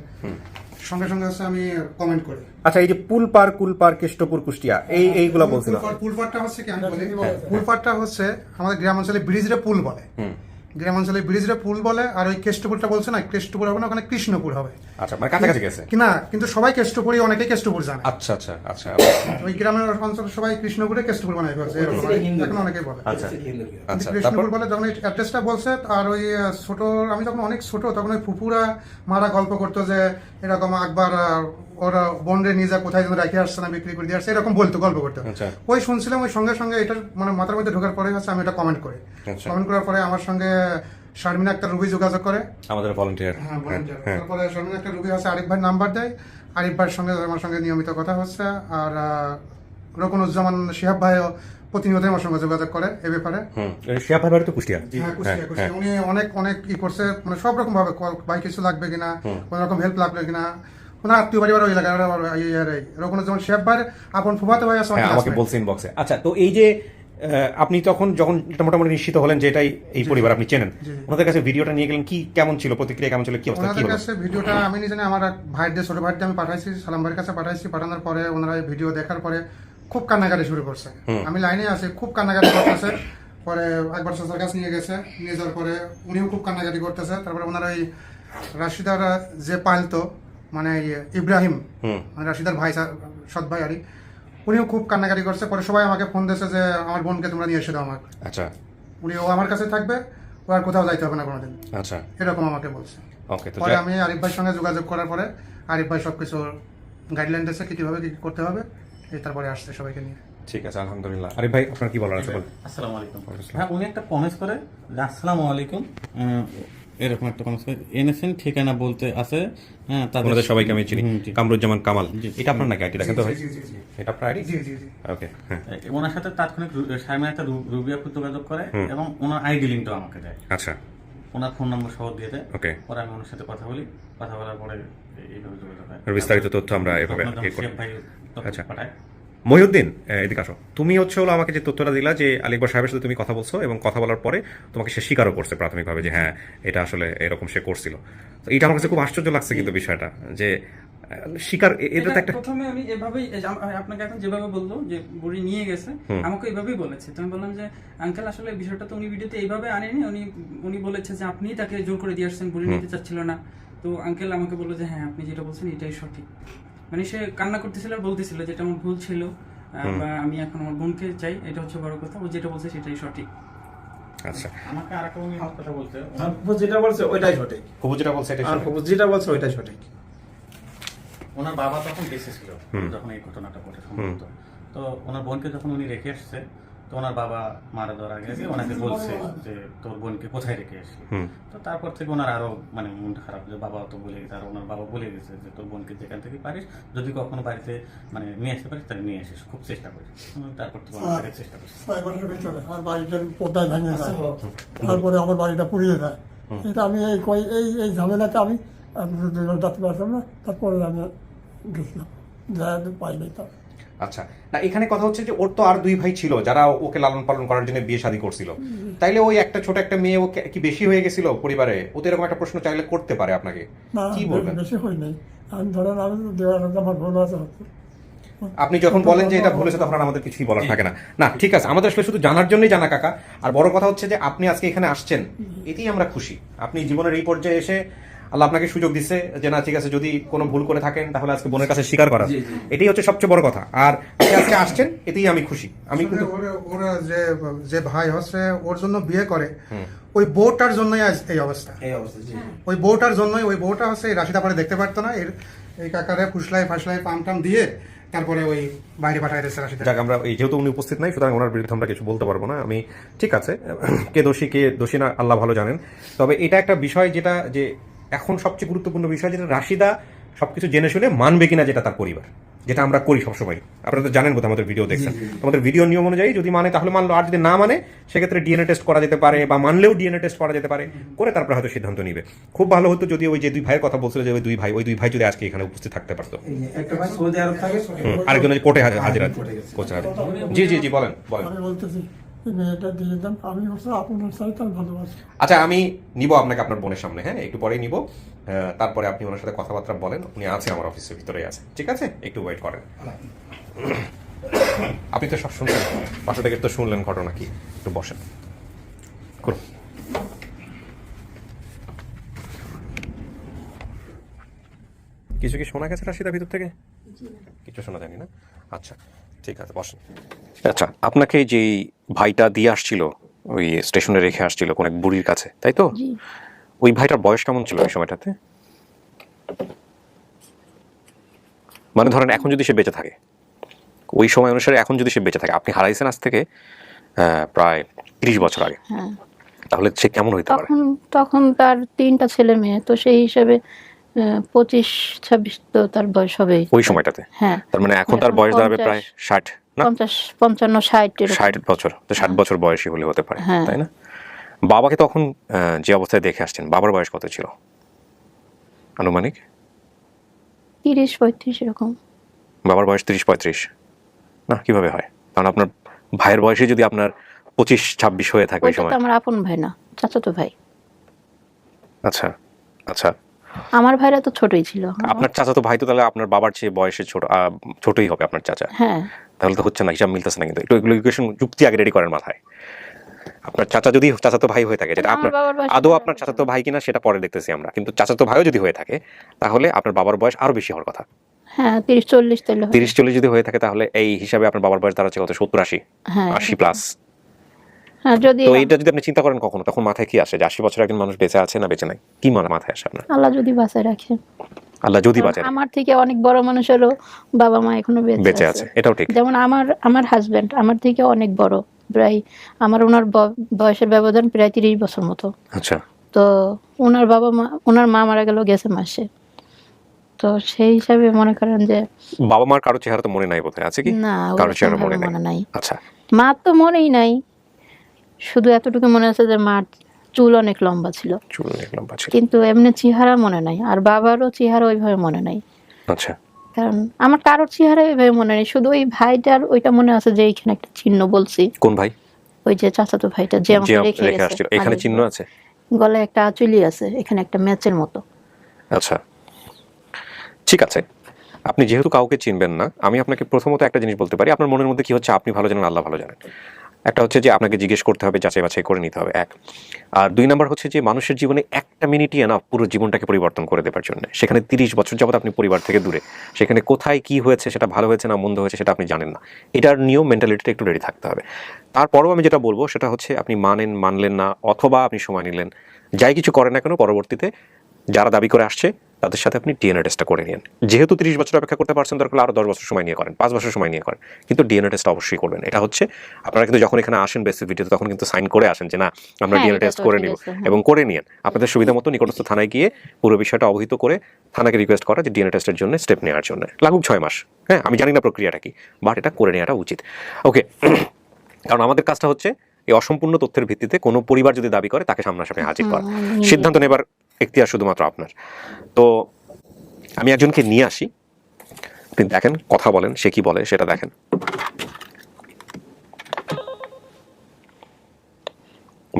সঙ্গে সঙ্গে হচ্ছে আমি কমেন্ট করি। আচ্ছা, এই যে কুলপার কেষ্টপুর কুষ্টিয়া, এইগুলো বলছিল। পুলপাটটা হচ্ছে কি আমি বলি, পুলপাটটা হচ্ছে আমাদের গ্রাম অঞ্চলে ব্রিজরে পুল বলে। গ্রামাঞ্চলে ব্রিজরে পুল বলে, আর ওই কেষ্টপুরটা বলছে না, কেষ্টপুর হবে না, ওখানে কৃষ্ণপুর হবে আচ্ছা, মানে কাছাকাছি গেছে। কিনা, কিন্তু সবাই কেষ্টপুরই, অনেকেই কেষ্টপুর জানে। আচ্ছা আচ্ছা আচ্ছা ওই গ্রামের অঞ্চল সবাই কৃষ্ণপুরে কেষ্টপুর বানাই ফেলছে, এরকম এখন অনেকেই বলে। আচ্ছা আচ্ছা, তারপর কৃষ্ণপুর বলে যখন এই অ্যাড্রেসটা বলছে, আর ওই ছোট, আমি যখন অনেক ছোট তখন ওই ফুপুরা মারা গল্প করতো যে এরকম একবার ওরা বন্ডে নিয়ে যা কোথায় যেন রেখে আসছে না, বিক্রি করে দিয়ে আসছে, এরকম বলতো, গল্প করতো। আচ্ছা। ওই শুনছিলাম, ওই সঙ্গে সঙ্গে এটা মানে মাথার মধ্যে ঢোকার পরে হচ্ছে আমি এটা কমেন্ট করি। আচ্ছা। কমেন্ট করার পরে আমার সঙ্গে শারমিনা একটা রুবি যোগাযোগ করে। আমাদের ভলান্টিয়ার। হ্যাঁ, volunteer। তারপরে শারমিনা একটা রুবি আছে, আরিফ ভাই নাম্বার দেয়, আরিফ ভাইয়ের সঙ্গে আমার সঙ্গে নিয়মিত কথা হচ্ছে। আর রকনুজ্জামান শিহাব ভাইও প্রতিনিয়ত আমার সঙ্গে যোগাযোগ করে এ ব্যাপারে। শিয়া ভাই বাড়ি তো কুষ্টিয়া। হ্যাঁ, কুষ্টিয়া। উনি অনেক অনেক ই করছে, মানে সব রকম ভাবে ভাই কিছু লাগবে কিনা, কোন রকম হেল্প লাগবে কিনা, ওনার আত্মীয় পরিবার ওই এলাকায় রকনুজ্জামান শিহাব ভাইয়ের আপন ফুফাতো ভাই আছে, আমাকে বলছে ইনবক্সে। আচ্ছা, তো এই যে আপনি যখন এটা মোটামুটি নিশ্চিত হলেন যে এটাই এই পরিবার, আপনি চেনেন, ওনাদের কাছে ভিডিওটা নিয়ে গেলেন, কি কেমন ছিল, প্রতিক্রিয়া কেমন ছিল, কি অবস্থা, কি ওনাদের হলো? কাছে ভিডিওটা আমি নিজে না, আমার এক ভাইদের, ছোট ভাইদের আমি পাঠাইছি, সালাম ভাইয়ের কাছে পাঠাইছি। পাঠানোর পরে ওনারা এই ভিডিও দেখার পরে খুব কান্নাকাটি শুরু করছে। আমি লাইনে আছি, খুব কান্নাকাটি করতেছে। পরে একবার চাচার কাছে নিয়ে গেছে, নিয়ে যাওয়ার পরে উনিও খুব কান্নাকাটি করতেছে। তারপরে ওনারা ওই রাশিদার যে পালতো, মানে ইব্রাহিম, মানে রাশিদার ভাই, সৎ ভাই আরই, উনিও খুব কান্নাকাটি করছে। পরে সবাই আমাকে ফোন দিয়েছে যে আমার বোনকে তোমরা নিয়ে এসে দাও আমাকে। আচ্ছা। ও আমার কাছে থাকবে, ও আর কোথাও যাইতে হবে না কোনোদিন, আচ্ছা, এরকম আমাকে বলছে। ওকে। তো পরে আমি আরিফ ভাইয়ের সঙ্গে যোগাযোগ করার পরে আরিফ ভাই সবকিছু গাইডলাইন দিয়েছে কিভাবে কি করতে হবে, এই তারপরে আসছে সবাইকে নিয়ে। ঠিক আছে, আলহামদুলিল্লাহ। আরিফ ভাই, আপনার কি বলার আছে বলেন। আসসালামু আলাইকুম। হ্যাঁ, উনি একটা কমেন্টস করে যে আসসালামু আলাইকুম, এরকম একটা কমেন্টস করে এনেছেন, ঠিকানা বলতে আছে। হ্যাঁ, আপনাদের সবাইকে আমি চিনি, কামরুজ্জামান কামাল। জি। এটা আপনার নাকি আইডি? দেখেন তো ভাই, এটা আপনার আইডি? জি জি জি। ওকে, হ্যাঁ, ওনার সাথে তাৎক্ষণিক শারমিনা একটা রুবিয়াপুর যোগাযোগ করে এবং ওনার আইডি লিঙ্কটাও আমাকে দেয়, আচ্ছা, ওনার ফোন নম্বর সহ দিয়ে দেয়। ওকে। পরে আমি ওনার সাথে কথা বলি, কথা বলার পরে এইভাবে যোগাযোগ হয়। আর বিস্তারিত তথ্য আমরা এভাবে রকনুজ্জামান ইয়ে করি। শিহাব ভাই তথ্য আচ্ছা। পাঠায়। মহিউদ্দিন, এদিকে আসো। তুমি হচ্ছে হলো আমাকে যে তথ্যটা দিলা যে আলী আকবর সাহেবের সাথে তুমি কথা বলছো, এবং কথা বলার পরে তোমাকে সে স্বীকারও করছে প্রাথমিকভাবে যে হ্যাঁ, এটা আসলে এরকম সে করছিল। তো এটা আমার কাছে খুব আশ্চর্য লাগছে কিন্তু বিষয়টা, যে স্বীকার, এটা তো একটা। প্রথমে আমি এভাবেই আপনাকে এখন যেভাবে বললো যে বুড়ি নিয়ে গেছে, আমাকে এইভাবেই বলেছে। তো আমি বললাম যে আঙ্কেল, আসলে বিষয়টা তো উনি ভিডিওতে এইভাবে আনেনি, উনি বলেছে যে আপনি তাকে জোর করে দিয়ে আসছেন, বুড়ি নিতে চাচ্ছিল না। তো আঙ্কেল আমাকে বললো যে হ্যাঁ, আপনি যেটা বলছেন এটাই সঠিক। মানে সে কান্না করতেছিল আর বলতেছিল যে এটা আমার ভুল ছিল, বা আমি এখন আমার বোনকে চাই, এটা হচ্ছে বড় কথা। ও যেটা বলছে সেটাই সঠিক। আচ্ছা, আমাকে আরেকটা উনি কথা বলতে, ফুফু যেটা বলছে ওইটাই সঠিক, খুব যেটা বলছে এটাই আর সঠিক। ফুফু যেটা বলছে ওইটাই সঠিক। ওনার বাবা তখন বেঁচে ছিল যখন এই ঘটনাটা ঘটে সম্ভবত। তো ওনার বোনকে যখন উনি রেখে আসছে, তো ওনার বাবা মারা যাওয়ার আগে ওনাকে বলছে যে তোর বোনকে কোথায় রেখে আসলি। তো তারপর থেকে ওনার আরো মানে মনটা খারাপ, যে বাবা তো বলে গেছে, আর ওনার বাবা বলে গেছে যে তোর বোনকে যেখান থেকে পারিস, যদি কখনো বাড়িতে মানে নিয়ে আসতে পারিস তাহলে নিয়ে আসিস, খুব চেষ্টা করিস। তারপর থেকে অনেক চেষ্টা করিস। সাইবারের ভিতরে আমার বাড়িটার পর্দায় ভেঙে যায়, তারপরে আমার বাড়িটা পুড়িয়ে যায়। এটা আমি এই ঝামেলাতে আমি যাতে পারতাম না। তারপরে আমি গেছিলাম, যা পাইনি তার। আচ্ছা, না এখানে কথা হচ্ছে যে ওর তো আর দুই ভাই ছিল যারা ওকে লালন পালন করার জন্য বিয়ে শাদী করছিল, তাইলে ওই একটা ছোট একটা মেয়ে ওকে কি বেশি হয়ে গেছিল পরিবারে? ও তো এরকম একটা প্রশ্ন চাইলে করতে পারে আপনাকে, না, কি বলবেন? বেশি হই নাই। আমি ধরেন আমি দেওয়ার আমার ভুল আছে। আপনি যখন বলেন যে এটা ভুলেছে, তখন আর আমাদের কিছুই বলার থাকে না। না, ঠিক আছে, আমাদের আসলে শুধু জানার জন্যই জানা কাকা। আর বড় কথা হচ্ছে যে আপনি আজকে এখানে আসছেন, এতেই আমরা খুশি। আপনি জীবনের এই পর্যায়ে এসে আল্লাহ আপনাকে সুযোগ দিচ্ছে যে না ঠিক আছে, যদি কোনো ভুল করে থাকেন তাহলে আজকে বোনের কাছে স্বীকার করা, এটাই হচ্ছে সবচেয়ে বড় কথা। আর আপনি আজকে আসছেন, এতেই আমি খুশি। আমি কিন্তু ওরা যে ভাই হচ্ছে ওর জন্য বিয়ে করে, ওই বউটার জন্যই আজ এই অবস্থা। এই অবস্থা, জি। ওই বউটার জন্যই, ওই বউটা হচ্ছে এই রাশিদা পরে দেখতে পারতো না, এই কাকারে ফুসলাই ফাসলাই পাম টাম দিয়ে তারপরে ওই বাইরে পাঠাই দিয়েছে রাশিদা। যাক, আমরা এই যেহেতু উনি উপস্থিত নাই, সুতরাং ওনার বিরুদ্ধে আমরা কিছু বলতে পারবো না। আমি ঠিক আছে, কে দোষী কে দোষী না আল্লাহ ভালো জানেন। তবে এটা একটা বিষয় যেটা যে এখন সবচেয়ে গুরুত্বপূর্ণ বিষয়, যেটা রাশিদা সবকিছু জেনে শুনে মানবে কিনা, যেটা তার পরিবার, যেটা আমরা করি সবসময়। আপনারা তো জানেন বোধহয়, আমাদের ভিডিও দেখছেন, আমাদের ভিডিও নিয়ম অনুযায়ী যদি মানে তাহলে মানলো, আর যদি না মানে সেক্ষেত্রে ডিএনএ টেস্ট করা যেতে পারে, বা মানলেও ডিএনএ টেস্ট করা যেতে পারে, করে তারপরে হয়তো সিদ্ধান্ত নিবে। খুব ভালো হতো যদি ওই যে দুই ভাইয়ের কথা বলছিল, যে ওই দুই ভাই যদি আজকে এখানে উপস্থিত থাকতে পারতো। একটা ভাই সৌদি আরব থাকে, আরেকজন কোর্টে হাজিরা করছে। জি জি জি, বলেন বলেন। আমি বলতেছি এই মেয়েটা দিয়ে দেন, আমি হচ্ছে আপনার চাইতে আমি ভালোবাসি। আচ্ছা, আমি নিব আপনাকে আপনার বোনের সামনে, হ্যাঁ একটু পরেই নিব। তারপরে আপনি ওনার সাথে কথাবার্তা বলেন। উনি আছে আমার অফিসের ভিতরেই আছে, ঠিক আছে? একটু ওয়েট করেন। আপনি তো সব শুনলেন, পাশে থেকে তো শুনলেন ঘটনা কি, একটু বসেন। করুন। কিছু কি শোনা গেছে রাশিদা ভিতর থেকে? কিছু শোনা যায়নি না? আচ্ছা ঠিক আছে, বসেন। আচ্ছা, আপনাকে যেই ভাইটা দিয়ে আসছিল ওই স্টেশনে রেখে আসছিল কোন এক বুড়ির কাছে, তাই তো? জি। ওই ভাইটার বয়স কেমন ছিল ওই সময়টাতে? মানে ধরেন এখন যদি সে বেঁচে থাকে, ওই সময় অনুসারে এখন যদি সে বেঁচে থাকে, আপনি হারাইছেন আজ থেকে প্রায় 30 বছর আগে, হ্যাঁ। তাহলে সে কেমন হইতে পারে? তখন তার 3টা ছেলে মেয়ে, তো সেই হিসাবে 25-26 তো তার বয়স হবে ওই সময়টাতে? হ্যাঁ। তার মানে এখন তার বয়স দাঁড়াবে প্রায় 60 না? 50-55-60 60 বছর, তো 60 বছর বয়সী হলে হতে পারে, হ্যাঁ। তাই না? বাবাকে তখন যে অবস্থায় দেখে আসছেন, বাবার বয়স কত ছিল আনুমানিক? 30-35 এরকম। বাবার বয়স 30-35 না? কিভাবে হয়? কারণ আপনার ভাইয়ের বয়সে যদি আপনার 25-26 হয়ে থাকে ওই ওইটা সময়। তো আমার আপন ভাই না, চাচাতো ভাই। আচ্ছা আচ্ছা, আমার ভাইরা তো ছোটই ছিল। আপনার চাচাতো ভাই তো তাহলে আপনার বাবার চেয়ে বয়সে ছোটই হবে আপনার চাচা। হ্যাঁ। তাহলে তো হচ্ছে না, হিসাব মিলতেছে না। কিন্তু একটু এগুলো ইকুয়েশন যুক্তি আগে রেডি করেন মাথায়। আপনার চাচা যদি চাচাতো ভাই হয়ে থাকে, যেটা আমার আপনার বাবার বয়স আদৌ আপনার চাচাতো ভাই কিনা সেটা পরে দেখতেছি আমরা, কিন্তু চাচাতো ভাইও যদি হয়ে থাকে তাহলে আপনার বাবার বয়স আরো বেশি হওয়ার কথা। হ্যাঁ, 30-40 তাইলে হবে। 30-40 যদি হয়ে থাকে তাহলে এই হিসাবে আপনার বাবার বয়স দাঁড়াচ্ছে কত? 70-80, হ্যাঁ 80 প্লাস। হ্যাঁ, যদি তো এইটা যদি আপনি চিন্তা করেন কখনো, তখন মাথায় কি আসে যে 80 বছর একজন মানুষ বেঁচে আছে না বেঁচে নাই? কি মাথায় আসে আপনার? আল্লাহ যদি বাঁচায় রাখে। আল্লাহ যদি কারণ বাঁচে। আমার থেকে অনেক বড় মানুষেরও বাবা মা এখনো বেঁচে আছে, এটাও ঠিক। যেমন আমার হাজবেন্ড আমার থেকে অনেক বড়, প্রায় ওনার বয়সের ব্যবধান প্রায় 30 বছর মতো। আচ্ছা, তো ওনার মা মারা গেছে মাসে। তো সেই হিসাবে মনে করেন যে বাবা মার কারো চেহারা তো মনে নাই বোধহয়, আছে কি? না, কারো চেহারা মনে মনে নাই। নাই। আচ্ছা, মা তো মনেই নাই, শুধু এতটুকু মনে আছে যে মার চুল অনেক লম্বা ছিল, চুল অনেক লম্বা ছিল। কিন্তু এমনি চেহারা মনে নাই। আর বাবারও চেহারা ওইভাবে মনে নাই। আচ্ছা, কারণ আমার কারোর চেহারা ওইভাবে মনে নেই, শুধু ওই ভাইটার ওইটা মনে আছে যে এইখানে একটা চিহ্ন বলছি। কোন ভাই? ওই যে চাচাতো ভাইটা যে আমাকে রেখে রেখে আসছিল, এখানে চিহ্ন আছে? গলায় একটা আঁচুলি আছে, এখানে একটা ম্যাচের মতো। আচ্ছা ঠিক আছে, আপনি যেহেতু কাউকে চিনবেন না, আমি আপনাকে প্রথমত একটা জিনিস বলতে পারি। আপনার মনের মধ্যে কি হচ্ছে আপনি ভালো জানেন, আল্লাহ ভালো জানেন। একটা হচ্ছে যে আপনাকে জিজ্ঞেস করতে হবে, যাচাই বাছাই করে নিতে হবে, এক। আর 2 নাম্বার হচ্ছে যে মানুষের জীবনে একটা মিনিটই না পুরো জীবনটাকে পরিবর্তন করে দেওয়ার জন্য। সেখানে 30 বছর যাবত আপনি পরিবার থেকে দূরে, সেখানে কোথায় কি হয়েছে, সেটা ভালো হয়েছে না মন্দ হয়েছে সেটা আপনি জানেন না। এটার নিয়েও মেন্টালিটিটা একটু রেডি থাকতে হবে। তারপরেও আমি যেটা বলবো সেটা হচ্ছে আপনি মানলেন না, অথবা আপনি সময় নিলেন, যাই কিছু করেন না কেন, পরবর্তীতে যারা দাবি করে আসছে তাদের সাথে আপনি ডিএনএ টেস্টটা করে নিন। যেহেতু 30 বছর অপেক্ষা করতে পারছেন, দরকার আরও 10 বছর সময় নিয়ে করেন, 5 বছর সময় নিয়ে করেন, কিন্তু ডিএনএ টেস্টটা অবশ্যই করবেন। এটা হচ্ছে আপনারা কিন্তু যখন এখানে আসেন বেসিক ভিডিওতে, তখন কিন্তু সাইন করে আসেন যে না আমরা হ্যাঁ, ডিএনএ এটা টেস্ট তো করে ঠিক নিব, আছে, হ্যাঁ। এবং করে নিন। আপনাদের সুবিধা মতো নিকটস্থ থানায় গিয়ে পুরো বিষয়টা অবহিত করে থানাকে রিকোয়েস্ট করা যে ডিএনএ টেস্টের জন্য স্টেপ নেওয়ার জন্য। লাগুক 6 মাস, হ্যাঁ আমি জানি না প্রক্রিয়াটা কি, বাট এটা করে নেওয়াটা উচিত। ওকে, কারণ আমাদের কাজটা হচ্ছে এই অসম্পূর্ণ তথ্যের ভিত্তিতে কোনো পরিবার যদি দাবি করে তাকে সামনাসামনি হাজির করা। সিদ্ধান্ত নেবার এখতিয়ার শুধুমাত্র আপনার। তো আমি একজনকে নিয়ে আসি, আপনি দেখেন, কথা বলেন, সে কি বলে সেটা দেখেন।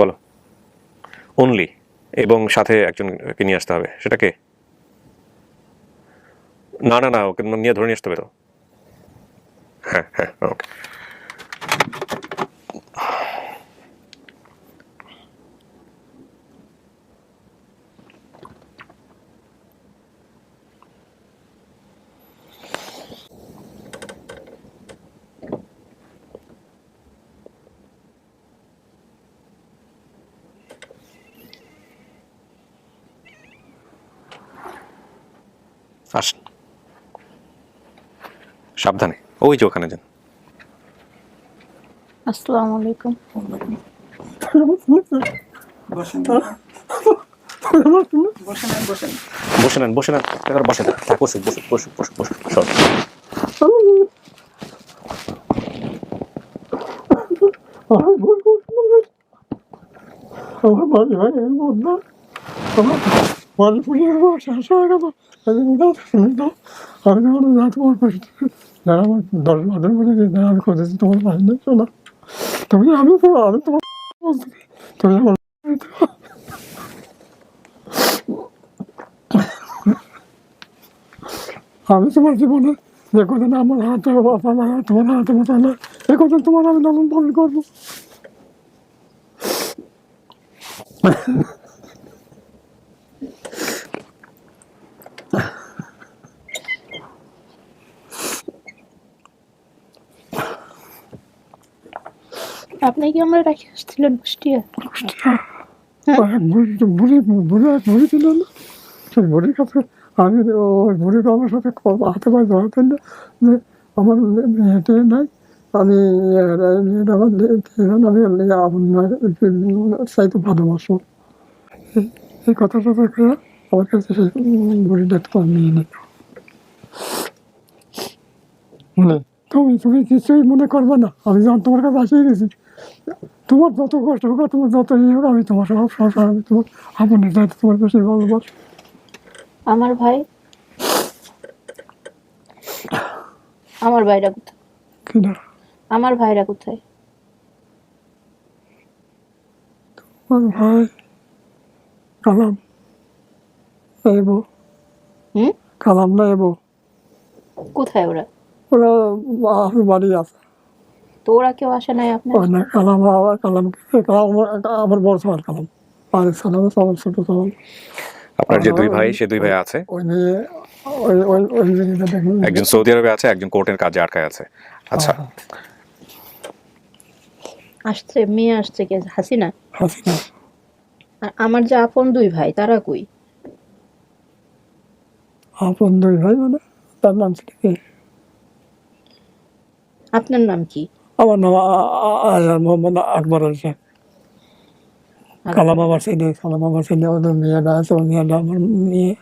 বলো অনলি, এবং সাথে একজনকে নিয়ে আসতে হবে। সেটা কে? না না না, ওকে নিয়ে ধরে নিয়ে আসতে হবে তো। হ্যাঁ হ্যাঁ, ওকে। আসেন, সাবধানে, ওই যে ওখানে যান। আসসালামু আলাইকুম। বসে নেন, বসে নেন, এবার বসে নেন, বসুন বসুন বসুন বসুন বসুন, সর। আমার বাড়ি ভাই এই বন্ধা, আমার বাড়ি পুড়িয়ে শেষ হয়ে গেল। আমি যখন যা তোমার যারা আমার 10 বছর মধ্যে যে আমি খুঁজেছি তোমার বাড়ি নেই শোনা, তুমি আমি তোমার তুমি আমার আমি তোমার জীবনে যে কথা না আমার হাতে বাবা না, তোমার হাতে বাবা না, এ কথা তোমার আমি লালন পালন করবো। আপনি কি আমরা রেখে আসছিলেন কুষ্টিয়া? বুড়ি ছিল না, সেই বুড়ির কাছে আমি ওই বুড়ির আমার সাথে হাতে পায়ে ধরাতেন না যে আমার মেয়েটে নাই, আমি আমার চাইতে ভালোবাসো, এই কথাটা করে আমার কাছে সেই বুড়িটা তো নিয়ে নিত। তুমি তুমি কিছুই মনে করবে না, আমি যখন তোমার কাছে আসিয়ে গেছি, তোমার যত কষ্ট হোক, তোমার যত ইয়ে হোক, আমি তোমার সব সংসার, আমি তোমার আপনের দায়িত্ব তোমার বেশি ভালোবাসি। আমার ভাই, আমার ভাইরা কোথায়? কিনা আমার ভাইরা কোথায়? আমার ভাই কালাম এবো, কালাম না এবো, কোথায় ওরা? ওরা আমার বাড়ি আছে। তো ওরা কেউ আসে নাই আপনার? ওই না কালাম, আবার কালাম আমার বড় সবার কালাম, আর সালাম সবার ছোট সালাম। আপনার যে দুই ভাই, সে দুই ভাই আছে, ওই মেয়ে ওই ওই ওই জিনিসটা দেখুন, একজন সৌদি আরবে আছে, একজন কোর্টের কাজে আটকায় আছে। আচ্ছা, আসছে মেয়ে আসছে কে? হাসিনা? হাসিনা। আর আমার যে আপন দুই ভাই তারা কই? আপন দুই ভাই মানে তার নাম ছিল কি? আপনার নাম কি? আমার নাম মোহাম্মদ আকবর আলী। কালাম আমার ছেলে, কালাম আমার ছেলে, ওদের মেয়েটা আছে, ওই মেয়েটা আমার মেয়ে।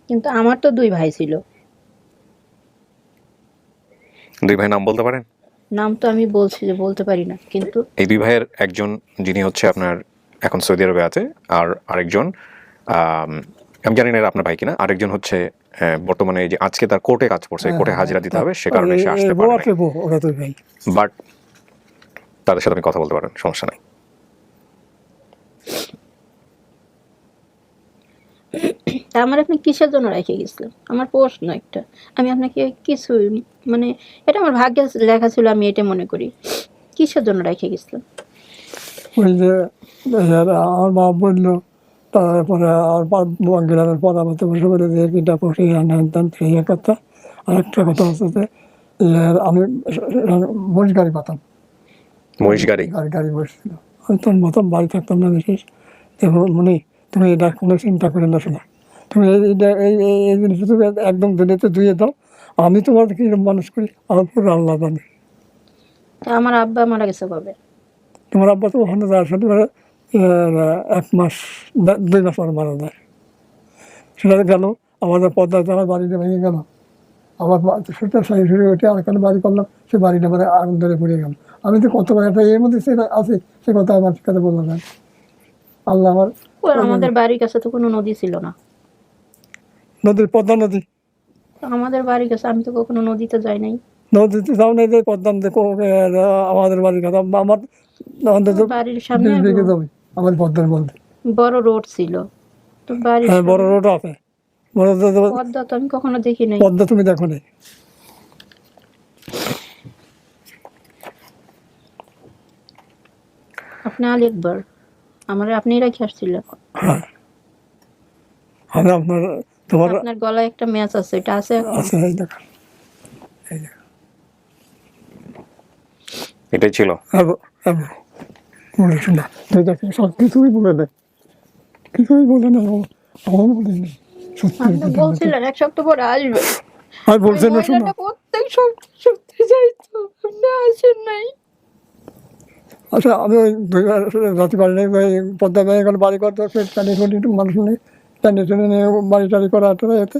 কিন্তু আমার তো দুই ভাই ছিল। দুই ভাই নাম বলতে পারেন? নাম তো আমি বলছি যে বলতে পারি না, কিন্তু এই দুই ভাইয়ের একজন যিনি হচ্ছে আপনার এখন সৌদি আরবে আছে, আর আরেকজন আমি জানি না এটা আপনার ভাই কিনা, আরেকজন হচ্ছে বর্তমানে এই যে আজকে তার কোর্টে কাজ করছে, কোর্টে হাজিরা দিতে হবে, সে কারণে সে আসতে পারে নাই। বাট তাদের সাথে আপনি কথা বলতে পারেন, সমস্যা নাই। আমার আপনি কিসের জন্য রেখে গেছিলেন? আমার প্রশ্ন একটা, আমি আপনাকে কিছু মানে এটা আমার ভাগ্যে লেখা ছিল, আমি এটা মনে করি। কিসের জন্য রেখে গেছিলেন? ওই যে আমার মা বললো, তারপরে আর গ্রামের পরামর্শ বসে বলে যে এটা পড়ে আনতাম, সেই কথা। আরেকটা কথা হচ্ছে যে আমি মহিষ গাড়ি পাতাম, মহিষ গাড়ি গাড়ি বসছিল, আমি তোর মতন বাড়ি থাকতাম না বিশেষ। মানে তুমি এটা কোনো চিন্তা করে না, শোনা, তুমি এই জিনিসটা তুমি একদম দুনিয়াতে ধুয়ে দাও, আমি তোমার কিরকম মানুষ করি আমার পুরো আল্লাহ জানে। আমার আব্বা মারা গেছে কবে? তোমার আব্বা তো ওখানে যাওয়ার সাথে 1 মাস 2 মাস পরে মারা যায়। সেটা গেল আমাদের পদ্মায় আমার বাড়িটা ভেঙে গেল, আবার সেটা সারি সরে উঠে আরেকখানে বাড়ি করলাম, সে বাড়িটা মানে আগুন ধরে পড়ে গেল। আমি তো কতবার একটা এর মধ্যে সেটা আছে, সে কথা আমার কাছে বললাম না। আল্লাহ আমার আমাদের বাড়ির কাছে তো কোনো নদী ছিল না। নদীর পদ্মা নদী, আমাদের বাড়ির কাছে আমি তো কখনো নদীতে যাই নাই। নদীতে যাও নাই যে পদ্মা নদী আমাদের বাড়ির কথা, আমার বাড়ির সামনে দিকে যাবে আমার পদ্মার মধ্যে বড় রোড ছিল, তো বাড়ির হ্যাঁ বড় রোড আছে, বড় পদ্মা তো আমি কখনো দেখি নাই। পদ্মা তুমি দেখো নাই? আপনি আলী একবার আমার আপনি রেখে আসছিলেন। হ্যাঁ, আমি আপনার তোমার আপনার গলায় একটা ম্যাচ আছে, এটা আছে এখন? আছে, এই দেখো, এই দেখো, এটাই ছিল। বলিস না, সব কিছুই বলে দেয়, কিছুই বলে না, আমার বলে নেই। আপনি বলছিলেন 1 সপ্তাহ পরে আসবে, আমি বলছি না, শোনো, প্রত্যেক সপ্তাহে যাইতো, আপনি আসেন নাই। আচ্ছা আমি ওই রাতে বাড়ি নেই, পদ্মা ভেঙে গেল, বাড়ি করতে একটু মানুষ নেই, টেনে টেনে নিয়ে বাড়ি টাড়ি করা এতে।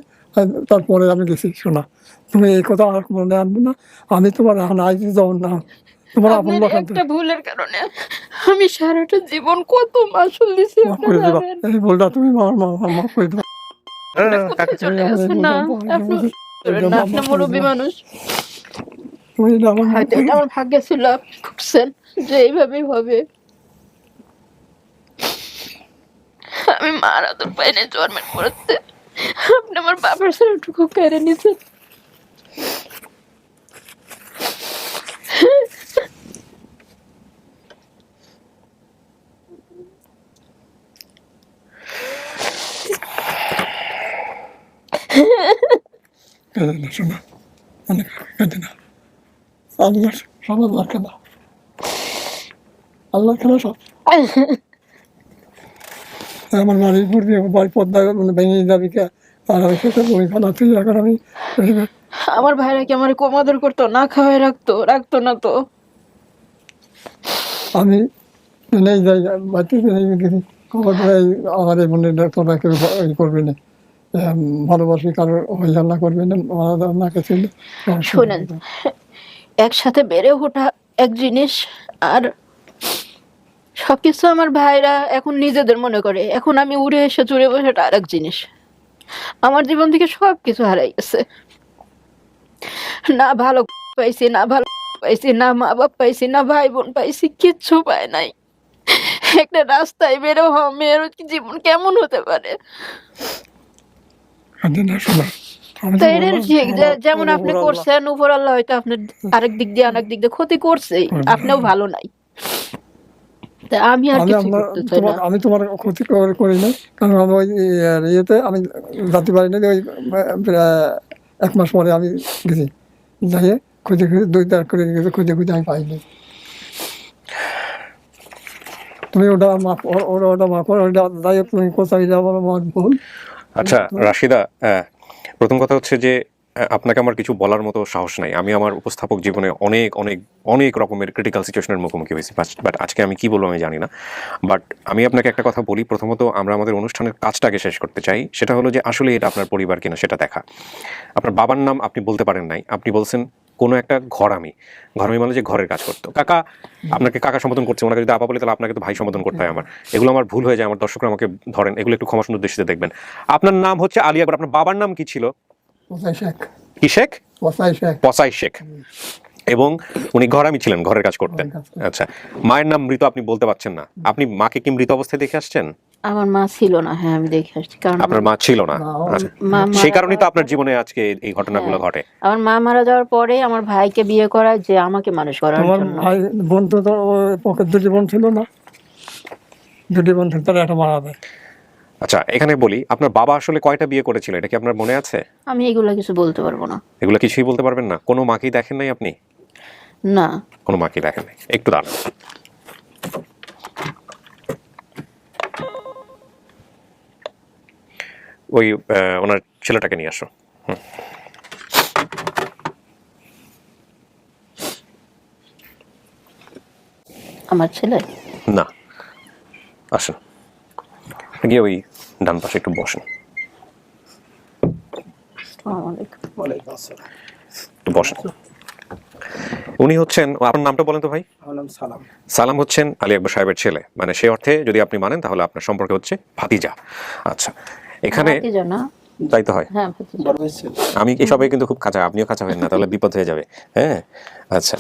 তারপরে আমি গেছি। শোনা, তুমি এই কথা আর মনে আনবে না, আমি তোমার এখন আইছি যখন না তোমার আপন একটা ভুলের কারণে আমি সারাটা জীবন কত মাসুল দিছি, করে দেবা, এই বলটা তুমি মাফ করে দেবা। আপনি মুরব্বী মানুষ, তুমি হয়তো এটা আমার ভাগ্যে ছিল, আপনি করছেন যে এইভাবেই হবে। আমি মার আদর পাই না জন্মের পড়তে, আপনি আমার বাবার ছেলেটুকু কেড়ে নিছেন। শোনা, অনেক কেঁদে না, আল্লাহ সবার রাখে না, আল্লাহ খেলা সব আমার বাড়ির পূর্বে বাড়ি পদ্মা মানে ভেঙে যাবি কে আর আমি সেটা ওইখানে তুই এখন আমি আমার ভাইরা কি আমার কম আদর করতো, না খাওয়াই রাখতো না তো। আমি নেই যাই বাড়িতে নেই গেছি খবর এই আমার এই বোনের তোরা কেউ ই করবে না ভালোবাসি কারোর অবহেলা করবে না আলাদা না কিছু শোনেন, একসাথে বেড়ে ওঠা এক জিনিস, আর সবকিছু আমার ভাইরা এখন নিজেদের মনে করে। এখন আমি উড়ে এসে চড়ে বসাটা আর এক জিনিস। আমার জীবন থেকে সব কিছু হারাই গেছে। না ভালো পাইছি, না ভালো পাইছি, না মা বাপ পাইছি, না ভাই বোন পাইছি, কিচ্ছু পাই নাই। একটা রাস্তায় বেরো হওয়া মেয়ের জীবন কেমন হতে পারে? তো এটা ঠিক যে যেমন আপনি করছেন, উপর আল্লাহ হয়তো আপনার আরেক দিক দিয়ে ক্ষতি করছেই, আপনিও ভালো নাই। তা আমি আর কিছু করতে চাই না। আমি তোমার ক্ষতি করি না, কারণ আমি ওই ইয়েতে আমি জাতি পারি না। ওই 1 মাস পরে আমি গেছি, যাইয়ে খুঁজে 2-4 করে গেছে, খুঁজে আমি পাইনি। তুমি ওটা মাফ ওটা মাফ করো, ওটা যাই হোক তুমি কোথায় যাবো আমার ভুল। আচ্ছা রাশিদা, প্রথম কথা হচ্ছে যে আপনাকে আমার কিছু বলার মতো সাহস নাই। আমি আমার উপস্থাপক জীবনে অনেক অনেক অনেক রকমের ক্রিটিক্যাল সিচুয়েশনের মুখোমুখি হয়েছি, বাট আজকে আমি কি বলবো আমি জানি না। বাট আমি আপনাকে একটা কথা বলি, প্রথমত আমরা আমাদের অনুষ্ঠানের কাজটাকে শেষ করতে চাই। সেটা হলো যে আসলে এটা আপনার পরিবার কিনা সেটা দেখা। আপনার বাবার নাম আপনি বলতে পারেন নাই, আপনি বলছেন কোনো একটা ঘরামি মানে যে ঘরের কাজ করতো। কাকা আপনাকে কাকা সম্বোধন করছে, ওনাকে যদি আপা বলি তাহলে আপনাকে তো ভাই সম্বোধন করতে হয়। এগুলো আমার ভুল হয়ে যায়, আমার দর্শকরা আমাকে ধরেন, এগুলো একটু ক্ষমা সুন্দর দৃষ্টিতে দেখবেন। আপনার নাম হচ্ছে আলী আকবর, আপনার বাবার নাম কি ছিল? কি শেখ? পসাই শেখ। এবং উনি ঘরামি ছিলেন, ঘরের কাজ করতেন। আচ্ছা, মায়ের নাম মৃত আপনি বলতে পারছেন না। আপনি মাকে কি মৃত অবস্থায় দেখে আসছেন? আমার মা ছিল না। হ্যাঁ, আমি দেখে আসছি। কারণ আপনার মা ছিল না, আচ্ছা, সেই কারণেই তো আপনার জীবনে আজকে এই ঘটনাগুলো ঘটে। আমার মা মারা যাওয়ার পরে আমার ভাইকে বিয়ে করায়, যে আমাকে মানুষ করার তোমার জন্য। ভাই বোন তো পকেট 2টি বোন ছিল না, 2টি বোন ছিল, তারা একটা মারা যায়। আচ্ছা, এখানে বলি, আপনার বাবা আসলে কয়টা বিয়ে করেছিল এটা কি আপনার মনে আছে? আমি এগুলা কিছু বলতে পারবো না। এগুলো কিছুই বলতে পারবেন না? কোনো মাকেই দেখেন নাই আপনি? না, কোনো মাকেই দেখেন নাই। একটু দাঁড়ান। ওই ওনার ছেলেটাকে নিয়ে আসো। আমার ছেলে না, আসেন, গিয়ে ওই ডান পাশে একটু বসেন। একটু বসেন। উনি হচ্ছেন, আপনার নামটা বলেন তো ভাই? আমার নাম সালাম। সালাম হচ্ছেন আলী আকবর সাহেবের ছেলে, মানে সেই অর্থে যদি আপনি মানেন তাহলে আপনার সম্পর্কে হচ্ছে ভাতিজা। আচ্ছা, এখানে ভাতিজা না? তাই তো হয়। হ্যাঁ, ভাতিজা। আমি এসবে কিন্তু খুব কাঁচা, আপনিও কাঁচা হবেন না, তাহলে বিপদ হয়ে যাবে। হ্যাঁ, আচ্ছা,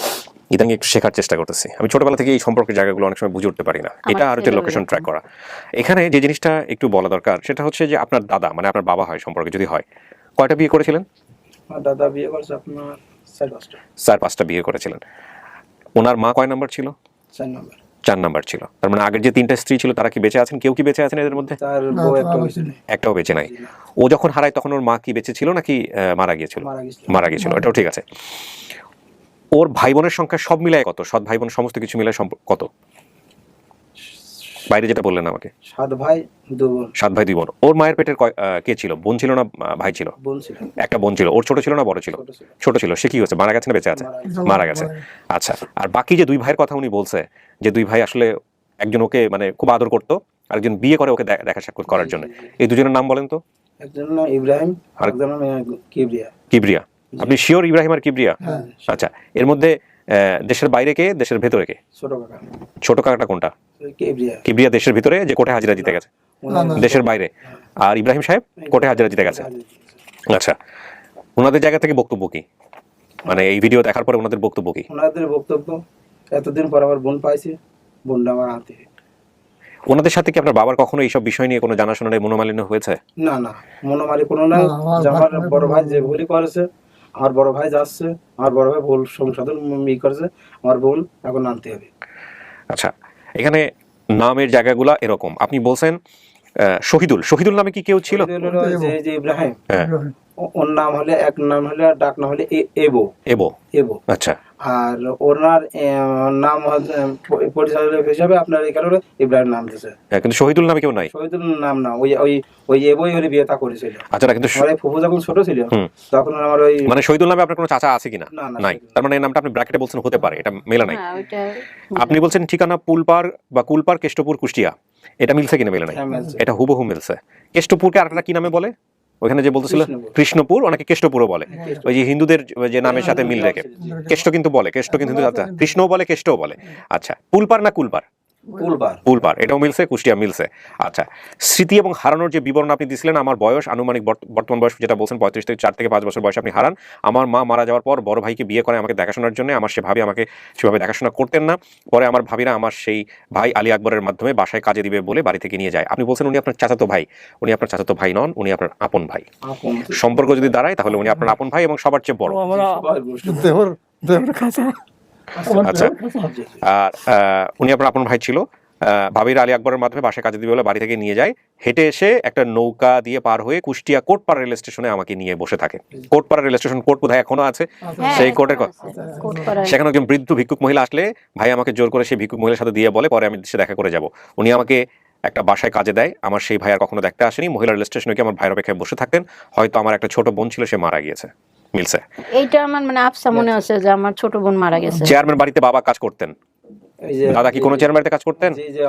ইদানিং একটু শেখার চেষ্টা করতেছি। আমি ছোটবেলা থেকে এই সম্পর্কের জায়গাগুলো অনেক সময় বুঝে উঠতে পারি না। এটা আর হচ্ছে লোকেশন ট্র্যাক করা। এখানে যে জিনিসটা একটু বলা দরকার সেটা হচ্ছে যে আপনার দাদা, মানে আপনার বাবা হয় সম্পর্কে যদি হয়, কয়টা বিয়ে করেছিলেন? আমার দাদা বিয়ে করেছে আপনার 4-5টা। 4-5টা বিয়ে করেছিলেন। ওনার মা কয় নাম্বার ছিল? 4 নম্বর। 4 নাম্বার ছিল। তার মানে আগের যে 3টা স্ত্রী ছিল তারা কি বেঁচে আছেন? কেউ কি বেঁচে আছেন এদের মধ্যে? তার বউ একটা হয়েছে, একটাও বেঁচে নাই। ও যখন হারায় তখন ওর মা কি বেঁচে ছিল নাকি মারা গিয়েছিল? মারা গিয়েছিল, এটাও ঠিক আছে। ওর ভাই বোনের সংখ্যা সব মিলায় কত? সৎ ভাই বোন সমস্ত কিছু মিলায় কত? বাইরে যেটা বললেন আমাকে, 7 ভাই 2 বোন। 7 ভাই 2 বোন। ওর মায়ের পেটের কে ছিল? বোন ছিল না ভাই ছিল? বোন ছিল। একটা বোন ছিল। ওর ছোট ছিল না বড় ছিল? ছোট ছিল। সে কি হয়েছে, মারা গেছে না বেঁচে আছে? মারা গেছে। আচ্ছা, আর বাকি যে 2 ভাইয়ের কথা উনি বলছে, যে 2 ভাই আসলে একজন ওকে মানে খুব আদর করতো, আরেকজন বিয়ে করে ওকে দেখা সাক্ষাৎ করার জন্য, এই দুজনের নাম বলেন তো? একজন নাম ইব্রাহিম, আরেকজন নাম কিবরিয়া। কিবরিয়া। আপনি শিওর ইব্রাহিম আর কিবরিয়া? আচ্ছা, এর মধ্যে দেশের বাইরে কে, দেশের ভেতরে কে? ছোট কাকা। ছোট কাকাটা কোনটা? কিবরিয়া। কিবরিয়া দেশের ভিতরে, যে কোটে হাজিরা দিতে গেছে। দেশের বাইরে। আর ইব্রাহিম সাহেব কোটে হাজিরা দিতে গেছে। আচ্ছা, ওনাদের জায়গা থেকে বক্তব্য কি, মানে এই ভিডিও দেখার পরে ওনাদের বক্তব্য কি? ওনাদের বক্তব্য, এতদিন পর আমার বোন পাইছে, বোনটা আমার হাতে। ওনাদের সাথে কি আপনার বাবার কখনো এইসব বিষয় নিয়ে কোনো জানাশোনার মনোমালিন্য হয়েছে? না না, মনোমালি কোনো নাই। আমার বড় ভাই যে ভুলই করেছে, আমার বড় ভাই যাচ্ছে, আমার বড় ভাই ভুল সংশোধন করেছে, আমার বোন এখন আনতে হবে। আচ্ছা, এখানে নামের জায়গাগুলা এরকম। আপনি বলছেন শহীদুল নামে কি কেউ ছিল? শহীদুল হলো যে ইব্রাহিম, হ্যাঁ, ওর নাম হলে এক নাম হলে ডাক নাম হলে এবো এবো। এবো। আচ্ছা, আর ওনার নাম পরিচয় হিসাবে আপনার এখানে হলো ইব্রাহিম নাম দিয়েছে। কিন্তু শহীদুল নামে কেউ নাই। শহীদুল নাম না, ওই ওই ওই এবই হলে বিয়েটা করেছিল। আচ্ছা, না, কিন্তু আমার এই ফুফু যখন ছোট ছিল তখন আমার ওই মানে শহীদুল নামে আপনার কোনো চাচা আছে কিনা? না, না, নাই। শহীদুল তার মানে এই নামটা আপনি ব্র্যাকেটে বলছেন হতে পারে, এটা মেলে নাই। হ্যাঁ, ওইটা আপনি বলছেন ঠিকানা পুলপার বা কুলপার, কেষ্টপুর, কুষ্টিয়া, এটা মিলছে কিনা? মেলে নাই। হ্যাঁ, মিলছে। এটা হুবহু মিলছে। কেষ্টপুরকে আরেকটা কি নামে বলে ওখানে যে বলতেছিল? কৃষ্ণপুর। কৃষ্ণপুর, অনেকে কেষ্টপুরও বলে। ওই যে হিন্দুদের যে নামের সাথে মিল রেখে কেষ্ট কিন্তু বলে, কেষ্ট কিন্তু আচ্ছা, কৃষ্ণও বলে, কেষ্টও বলে। আচ্ছা, পুলপার না কুলপার? কুলবার। পুলপার, এটাও মিলছে, কুষ্টিয়া মিলছে। আচ্ছা, স্মৃতি এবং হারানোর যে বিবরণ আপনি দিয়েছিলেন, আমার বয়স আনুমানিক বর্তমান বয়স যেটা বলছেন 35 থেকে 4 থেকে 5 বছর বয়সে আপনি হারান। আমার মা মারা যাওয়ার পর বড় ভাইকে বিয়ে করে আমাকে দেখাশোনার জন্য। আমার সে ভাবি আমাকে সেভাবে দেখাশোনা করতেন না। পরে আমার ভাবিরা আমার সেই ভাই আলী আকবরের মাধ্যমে বাসায় কাজে দিবে বলে বাড়ি থেকে নিয়ে যায়। আপনি বলছেন উনি আপনার চাচাতো ভাই। উনি আপনার চাচাতো ভাই নন, উনি আপনার আপন ভাই। সম্পর্ক যদি দাঁড়ায় তাহলে উনি আপনার আপন ভাই এবং সবার চেয়ে বড়। আমরা দেহর দেহর কাছে আচ্ছা, আর উনি আপনার আপন ভাই ছিল। ভাবির আলী আকবরের মাধ্যমে বাসায় কাজে দিবে বলে বাড়ি থেকে নিয়ে যায়। হেঁটে এসে একটা নৌকা দিয়ে পার হয়ে কুষ্টিয়া কোটপাড়া রেল স্টেশনে আমাকে নিয়ে বসে থাকে। কোটপাড়া রেল স্টেশন, কোর্ট বোধহয় এখনো আছে, হ্যাঁ, সেই কোর্টের কথা। কোটপাড়ায়। সেখানে একজন বৃদ্ধ ভিক্ষুক মহিলা আসলে ভাই আমাকে জোর করে সেই ভিক্ষুক মহিলার সাথে দিয়ে বলে পরে আমি সে দেখা করে যাব। উনি আমাকে একটা বাসায় কাজে দেয়। আমার সেই ভাই আর কখনো দেখতে আসেনি। মহিলা রেল স্টেশনে গিয়ে আমার ভাইয়ের অপেক্ষায় বসে থাকতেন। হয়তো আমার একটা ছোট বোন ছিল, সে মারা গিয়েছে। মিলছে। এইটা আমার মানে আফসা মনে আছে যে আমার ছোট বোন মারা গেছে। চেয়ারম্যান বাড়িতে বাবা কাজ করতেন। এই যে দাদা কি কোনো চেয়ারম্যান বাড়িতে কাজ করতেন? যে যে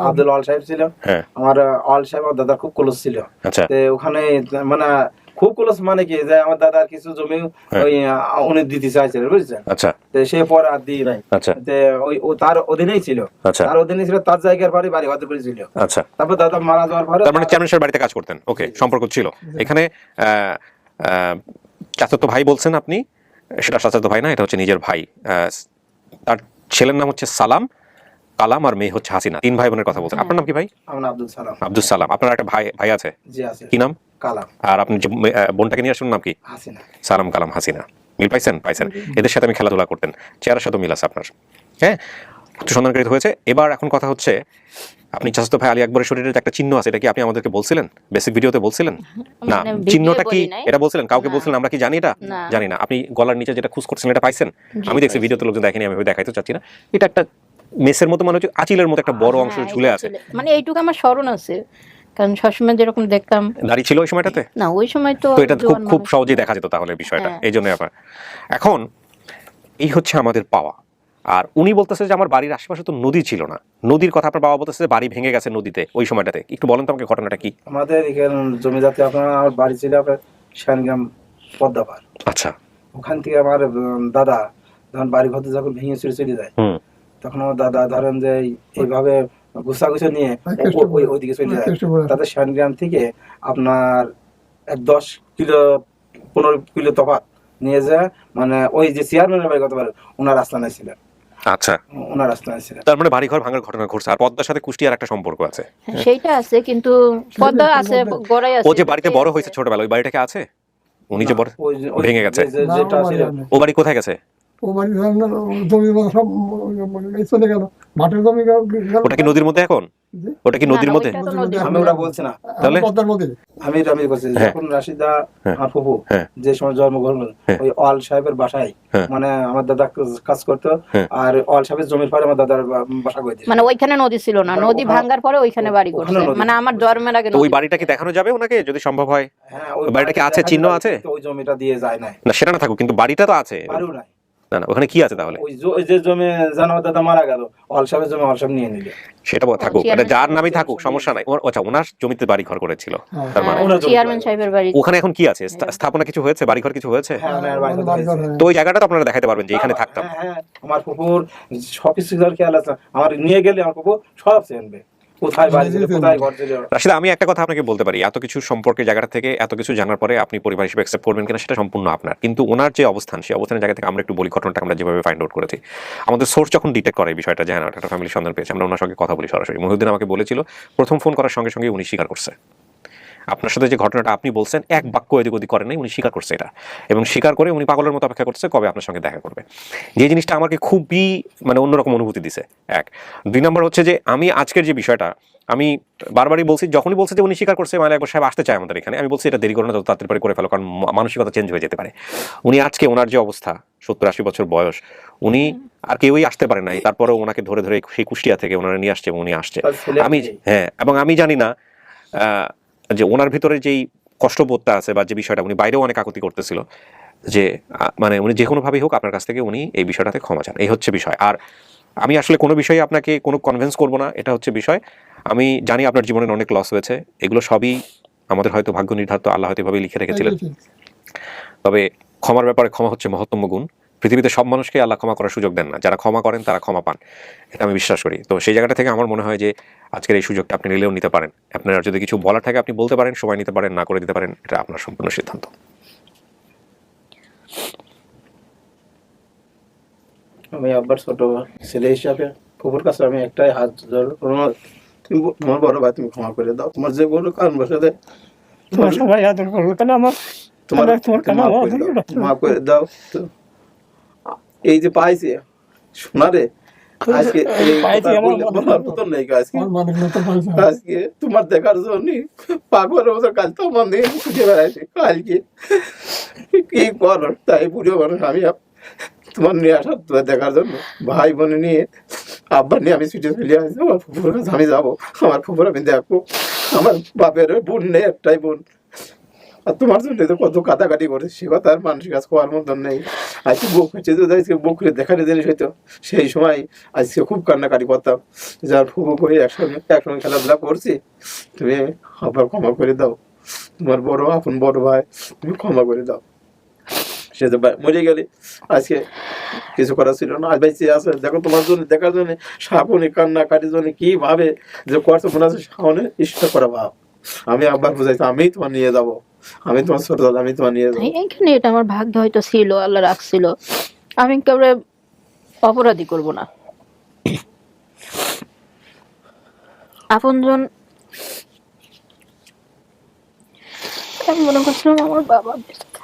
আব্দুল আল সাহেব ছিল, হ্যাঁ, আমার আল সাহেব আমার দাদার খুব ক্লোজ ছিল। আচ্ছা, তো ওখানে মানে খুব ক্লোজ মানে কি যে আমার দাদার কিছু জমি ওই উনি দিতে চাইছিলেন, বুঝছেন? আচ্ছা, তো সে পর আর দিই নাই। আচ্ছা, তো ওই ও তার অধীনেই ছিল, আচ্ছা, তার অধীনে ছিল, তার জায়গার বাড়ি বাড়ি হতে পেরেছিল। আচ্ছা। তারপর দাদা মারা যাওয়ার পরে তার মানে চেয়ারম্যান সাহেবের বাড়িতে কাজ করতেন। ওকে, সম্পর্ক ছিল। এখানে চাচাতো ভাই বলছেন আপনি, সেটা চাচাতো ভাই না, এটা হচ্ছে নিজের ভাই। তার ছেলের নাম হচ্ছে সালাম, কালাম, আর মেয়ে হচ্ছে হাসিনা। 3 ভাই বোনের কথা বলছেন। আপনার নাম কি ভাই? আমার আব্দুল সালাম। আব্দুল সালাম। আপনার একটা ভাই আছে, জি আছে। কি নাম? কালাম। আর আপনি যে বোনটাকে নিয়ে আসুন নাম কি? হাসিনা। সালাম, কালাম, হাসিনা। মিল পাইছেন? এদের সাথে আমি খেলাধুলা করতেন, চেহারার সাথে মিল আছে আপনার। হ্যাঁ, সন্ধানকারী হয়েছে। এবার এখন কথা হচ্ছে, আপনি চাচাতো ভাই আলী আকবরের শরীরের একটা চিহ্ন আছে, এটা কি আপনি আমাদেরকে বলছিলেন? বেসিক ভিডিওতে বলছিলেন না? মানে চিহ্নটা কি ভিডিও বলি নাই। এটা বলছিলেন? কাউকে না। বলছিলেন? আমরা কি জানি এটা? না। জানি না। আপনি গলার নিচে যেটা খুশ করছিলেন এটা পাইছেন? আমি দেখছি ভিডিওতে, লোকজন দেখেনি, আমি দেখাইতে চাচ্ছি না। এটা একটা মেসের মতো, মানে হচ্ছে আঁচিলের মতো একটা বড় অংশ হ্যাঁ, ঝুলে এটা আছে। মানে এইটুকু আমার স্মরণ আছে, কারণ সবসময় যেরকম দেখতাম। দাড়ি ছিল ওই সময়টাতে? না, ওই সময় তো তো এটা খুব জোয়ান খুব মানুষ। সহজেই দেখা যেত তাহলে বিষয়টা, হ্যাঁ। এই জন্য আপনার। এখন এই হচ্ছে আমাদের পাওয়া। আর উনি বলতেছে যে আমার বাড়ির আশেপাশে তো নদী ছিল না। নদীর কথা আপনার বাবা বলতেছে যে বাড়ি ভেঙে গেছে নদীতে ওই সময়টাতে। একটু বলেন তো আমাকে ঘটনাটা কি? আমাদের এখানে জমিদাতে আপনার আমার বাড়ি ছিল আপনার শানগ্রাম পদ্মাপার। আচ্ছা, ওখান থেকে আমার দাদা যখন বাড়ি ঘর যখন ভেঙে চলে যায়, হুম, তখন আমার দাদা ধরেন যে এইভাবে গুছা নিয়ে ওইদিকে চলে যায়। তাদের শানগ্রাম থেকে আপনার 10 কিলো 15 কিলো তফাৎ নিয়ে যায়, মানে ওই যে চেয়ারম্যানের বাড়ি কত পারে ওনার আস্তানায় ছিলেন। আচ্ছা। ওনার আস্তানায় ছিলেন। তার মানে বাড়িঘর ভাঙার ঘটনা ঘটছে। আর পদ্মার সাথে কুষ্টিয়ার একটা সম্পর্ক আছে। হ্যাঁ, সেইটা আছে, কিন্তু পদ্মা আছে, গড়াই আছে। ও যে বাড়িতে বড় হয়েছে ছোটবেলা, ওই বাড়িটাকে আছে? উনি যে বড় ওই ভেঙে গেছে, যেটা ছিল ও বাড়ি কোথায় গেছে? ও বাড়ি জমি সব চলে গেল, মাঠের জমি ওটা কি নদীর মধ্যে এখন? ওটা কি নদীর মধ্যে? ওইটা তো নদীর আমি ওটা বলছি না, তাহলে? পদ্মার মধ্যে। আমি বলছি হ্যাঁ। যখন রাশিদা হ্যাঁ। আর ফুফু হ্যাঁ। যে সময় জন্মগ্রহণ করলো, হ্যাঁ। ওই অল সাহেবের বাসায়, হ্যাঁ। মানে আমার দাদা কাজ করতো, হ্যাঁ। আর অল সাহেবের জমির পরে আমার দাদার বাসা করে দিয়েছে। মানে ওইখানে নদী ছিল না, মানে নদী ওখানে- ভাঙার পরে ওইখানে বাড়ি করছে। ওখানে নদী। মানে আমার জন্মের আগে তো ওই নদী। বাড়িটা কি দেখানো যাবে ওনাকে যদি সম্ভব হয়? হ্যাঁ, ওই বাড়িটা কি আছে, দেখা চিহ্ন যায়, আছে? কিন্তু ওই জমিটা দিয়ে যায় নাই, না সেটা না থাকুক, কিন্তু বাড়িটা তো আছে। বাড়িও নাই। না না, ওখানে কি আছে তাহলে? ওই যে জমি জানো আমার দাদা মারা গেল, অল সাহেবের জমি অল সাহেব নিয়ে নিলে। সেটা থাকুক, এটা যার নামই থাকুক, সমস্যা নাই। আচ্ছা, ওনার জমিতে বাড়ি ঘর করেছিল তার মানে? ওনার জমি চেয়ারম্যান সাহেবের বাড়ি। ওখানে এখন কি আছে? স্থাপনা কিছু হয়েছে? বাড়ি ঘর কিছু হয়েছে? হ্যাঁ, ওনার বাড়ি কথা হয়েছে। তো ওই জায়গাটা তো আপনারা দেখাতে পারবেন যে এখানে থাকতাম। হ্যাঁ, হ্যাঁ, আমার পুকুর সবকিছু খেয়াল আছে। আমার নিয়ে গেলে আমার পুকুর সব চেনবে, কোথায় বাড়ি ছিল, কোথায় ঘর ছিল। রাশিদা, আমি একটা কথা আপনাকে বলতে পারি, এত কিছু সম্পর্কে জায়গাটা থেকে এত কিছু জানার পরে আপনি পরিবার হিসেবে অ্যাকসেপ্ট করবেন কিনা সেটা সম্পূর্ণ আপনার। কিন্তু ওনার যে অবস্থান, সেই অবস্থানের জায়গা থেকে আমরা একটু বলি ঘটনাটা আমরা যেভাবে ফাইন্ড আউট করেছি। আমাদের সোর্স যখন ডিটেক্ট করে এই বিষয়টা, যে হ্যাঁ একটা ফ্যামিলির সন্ধান পেয়েছে, আমরা ওনার সঙ্গে কথা বলি সরাসরি। মহিউদ্দিন আমাকে বলেছিল প্রথম ফোন করার সঙ্গে সঙ্গে উনি স্বীকার করছে। আপনার সাথে যে ঘটনাটা আপনি বলছেন এক বাক্য এদিক ওদিক করেন নাই, উনি স্বীকার করছে এটা, এবং স্বীকার করে উনি পাগলের মতো অপেক্ষা করছে কবে আপনার সঙ্গে দেখা করবে। যে জিনিসটা আমাকে খুবই মানে অন্যরকম অনুভূতি দিছে। 2 নম্বর হচ্ছে যে আমি আজকের যে বিষয়টা আমি বারবারই বলছি, যখনই বলছি যে উনি স্বীকার করছে মানে একবার সাহেব আসতে চায় আমাদের এখানে, আমি বলছি এটা দেরি করে না, যত তাড়াতাড়ি করে ফেলো, কারণ মানসিকতা চেঞ্জ হয়ে যেতে পারে। উনি আজকে ওনার যে অবস্থা 70-80 বছর বয়স, উনি আর কেউই আসতে পারে নাই, তারপরেও ওনাকে ধরে ধরে সেই কুষ্টিয়া থেকে ওনারা নিয়ে আসছে এবং উনি আসছে। আমি হ্যাঁ, এবং আমি জানি না যে ওনার ভিতরে যেই কষ্টবোধটা আছে বা যে বিষয়টা, উনি বাইরেও অনেক আকুতি করতেছিল যে মানে উনি যে কোনোভাবেই হোক আপনার কাছ থেকে উনি এই বিষয়টাতে ক্ষমা চান, এই হচ্ছে বিষয়। আর আমি আসলে কোনো বিষয়ে আপনাকে কোনো কনভিন্স করবো না, এটা হচ্ছে বিষয়। আমি জানি আপনার জীবনে অনেক লস হয়েছে, এগুলো সবই আমাদের হয়তো ভাগ্য নির্ধারিত, আল্লাহ হয়তো এভাবেই লিখে রেখেছিলেন। তবে ক্ষমার ব্যাপারে ক্ষমা হচ্ছে মহত্তম গুণ। পৃথিবীতে সব মানুষকে আল্লাহ ক্ষমা করার সুযোগ দেন না, যারা ক্ষমা করেন তারা ক্ষমা পান, এটা আমি বিশ্বাস করি। তো সেই জায়গাটা থেকে আমার মনে হয় যে আজকের এই সুযোগটা আপনি নিলেও নিতে পারেন। আপনার যদি কিছু বলার থাকে আপনি বলতে পারেন, সময় নিতে পারেন, না করে দিতে পারেন, এটা আপনার সম্পূর্ণ সিদ্ধান্ত। আমি আব্বার ছোট ছেলে হিসাবে ফুপুর কাছে আমি একটাই হাত জোর করবো, তোমার বড় ভাই তুমি ক্ষমা করে দাও, তোমার যে কোনো কারণ বসাতে তোমার সবাই আদর করবো, তাহলে আমার তোমার মাফ করে দাও। তো এই যে পাইছি শোনারে আজকে আজকে তোমার দেখার জন্য পাগলের মতো কাল তো মন দিয়ে খুঁজে বেড়াইছি কালকে কি করো তাই বুড়ো মানুষ আমি তোমার নিয়ে আসা দেখার জন্য ভাই বোন নিয়ে আব্বা নিয়ে আমি ছুটে চলে আসছি আমার ফুপুর কাছে আমি যাবো, আমার ফুপুর আমি দেখবো, আমার বাপের বোন নেই একটাই বোন, আর তোমার জন্য তো কত কাটাকাটি করে সে কথা আর মানুষের কাছে খাওয়ার মতন নেই। আজকে বুক হচ্ছে যদি আজকে বুক করে দেখার জিনিস হইতো সেই সময় আজকে খুব কান্নাকাটি করতাম, যার ফুবু করে একসঙ্গে খেলাধুলা করছি, তুমি আবার ক্ষমা করে দাও, তোমার বড় আপন বড় ভাই তুমি ক্ষমা করে দাও। সে তো মরে গেলে আজকে কিছু করা ছিল না, আজ বেঁচে আছে দেখো তোমার জন্য দেখার জন্য সাপনে কান্নাকাটির জন্য কি ভাবে যে করছে মনে আছে সামনে ইষ্ট করা ভাব। আমি আব্বার বুঝাইছি আমি তোমার নিয়ে যাবো, আমি তোমার ছোট দাদা আমি তোমার নিয়ে যাবো। এইখানে এটা আমার ভাগ্য হয়তো ছিল, আল্লাহ রাখছিল, আমি কাউরে অপরাধী করব না। আপনজন আমি মনে করছিলাম আমার বাবা বেঁচে থাকে।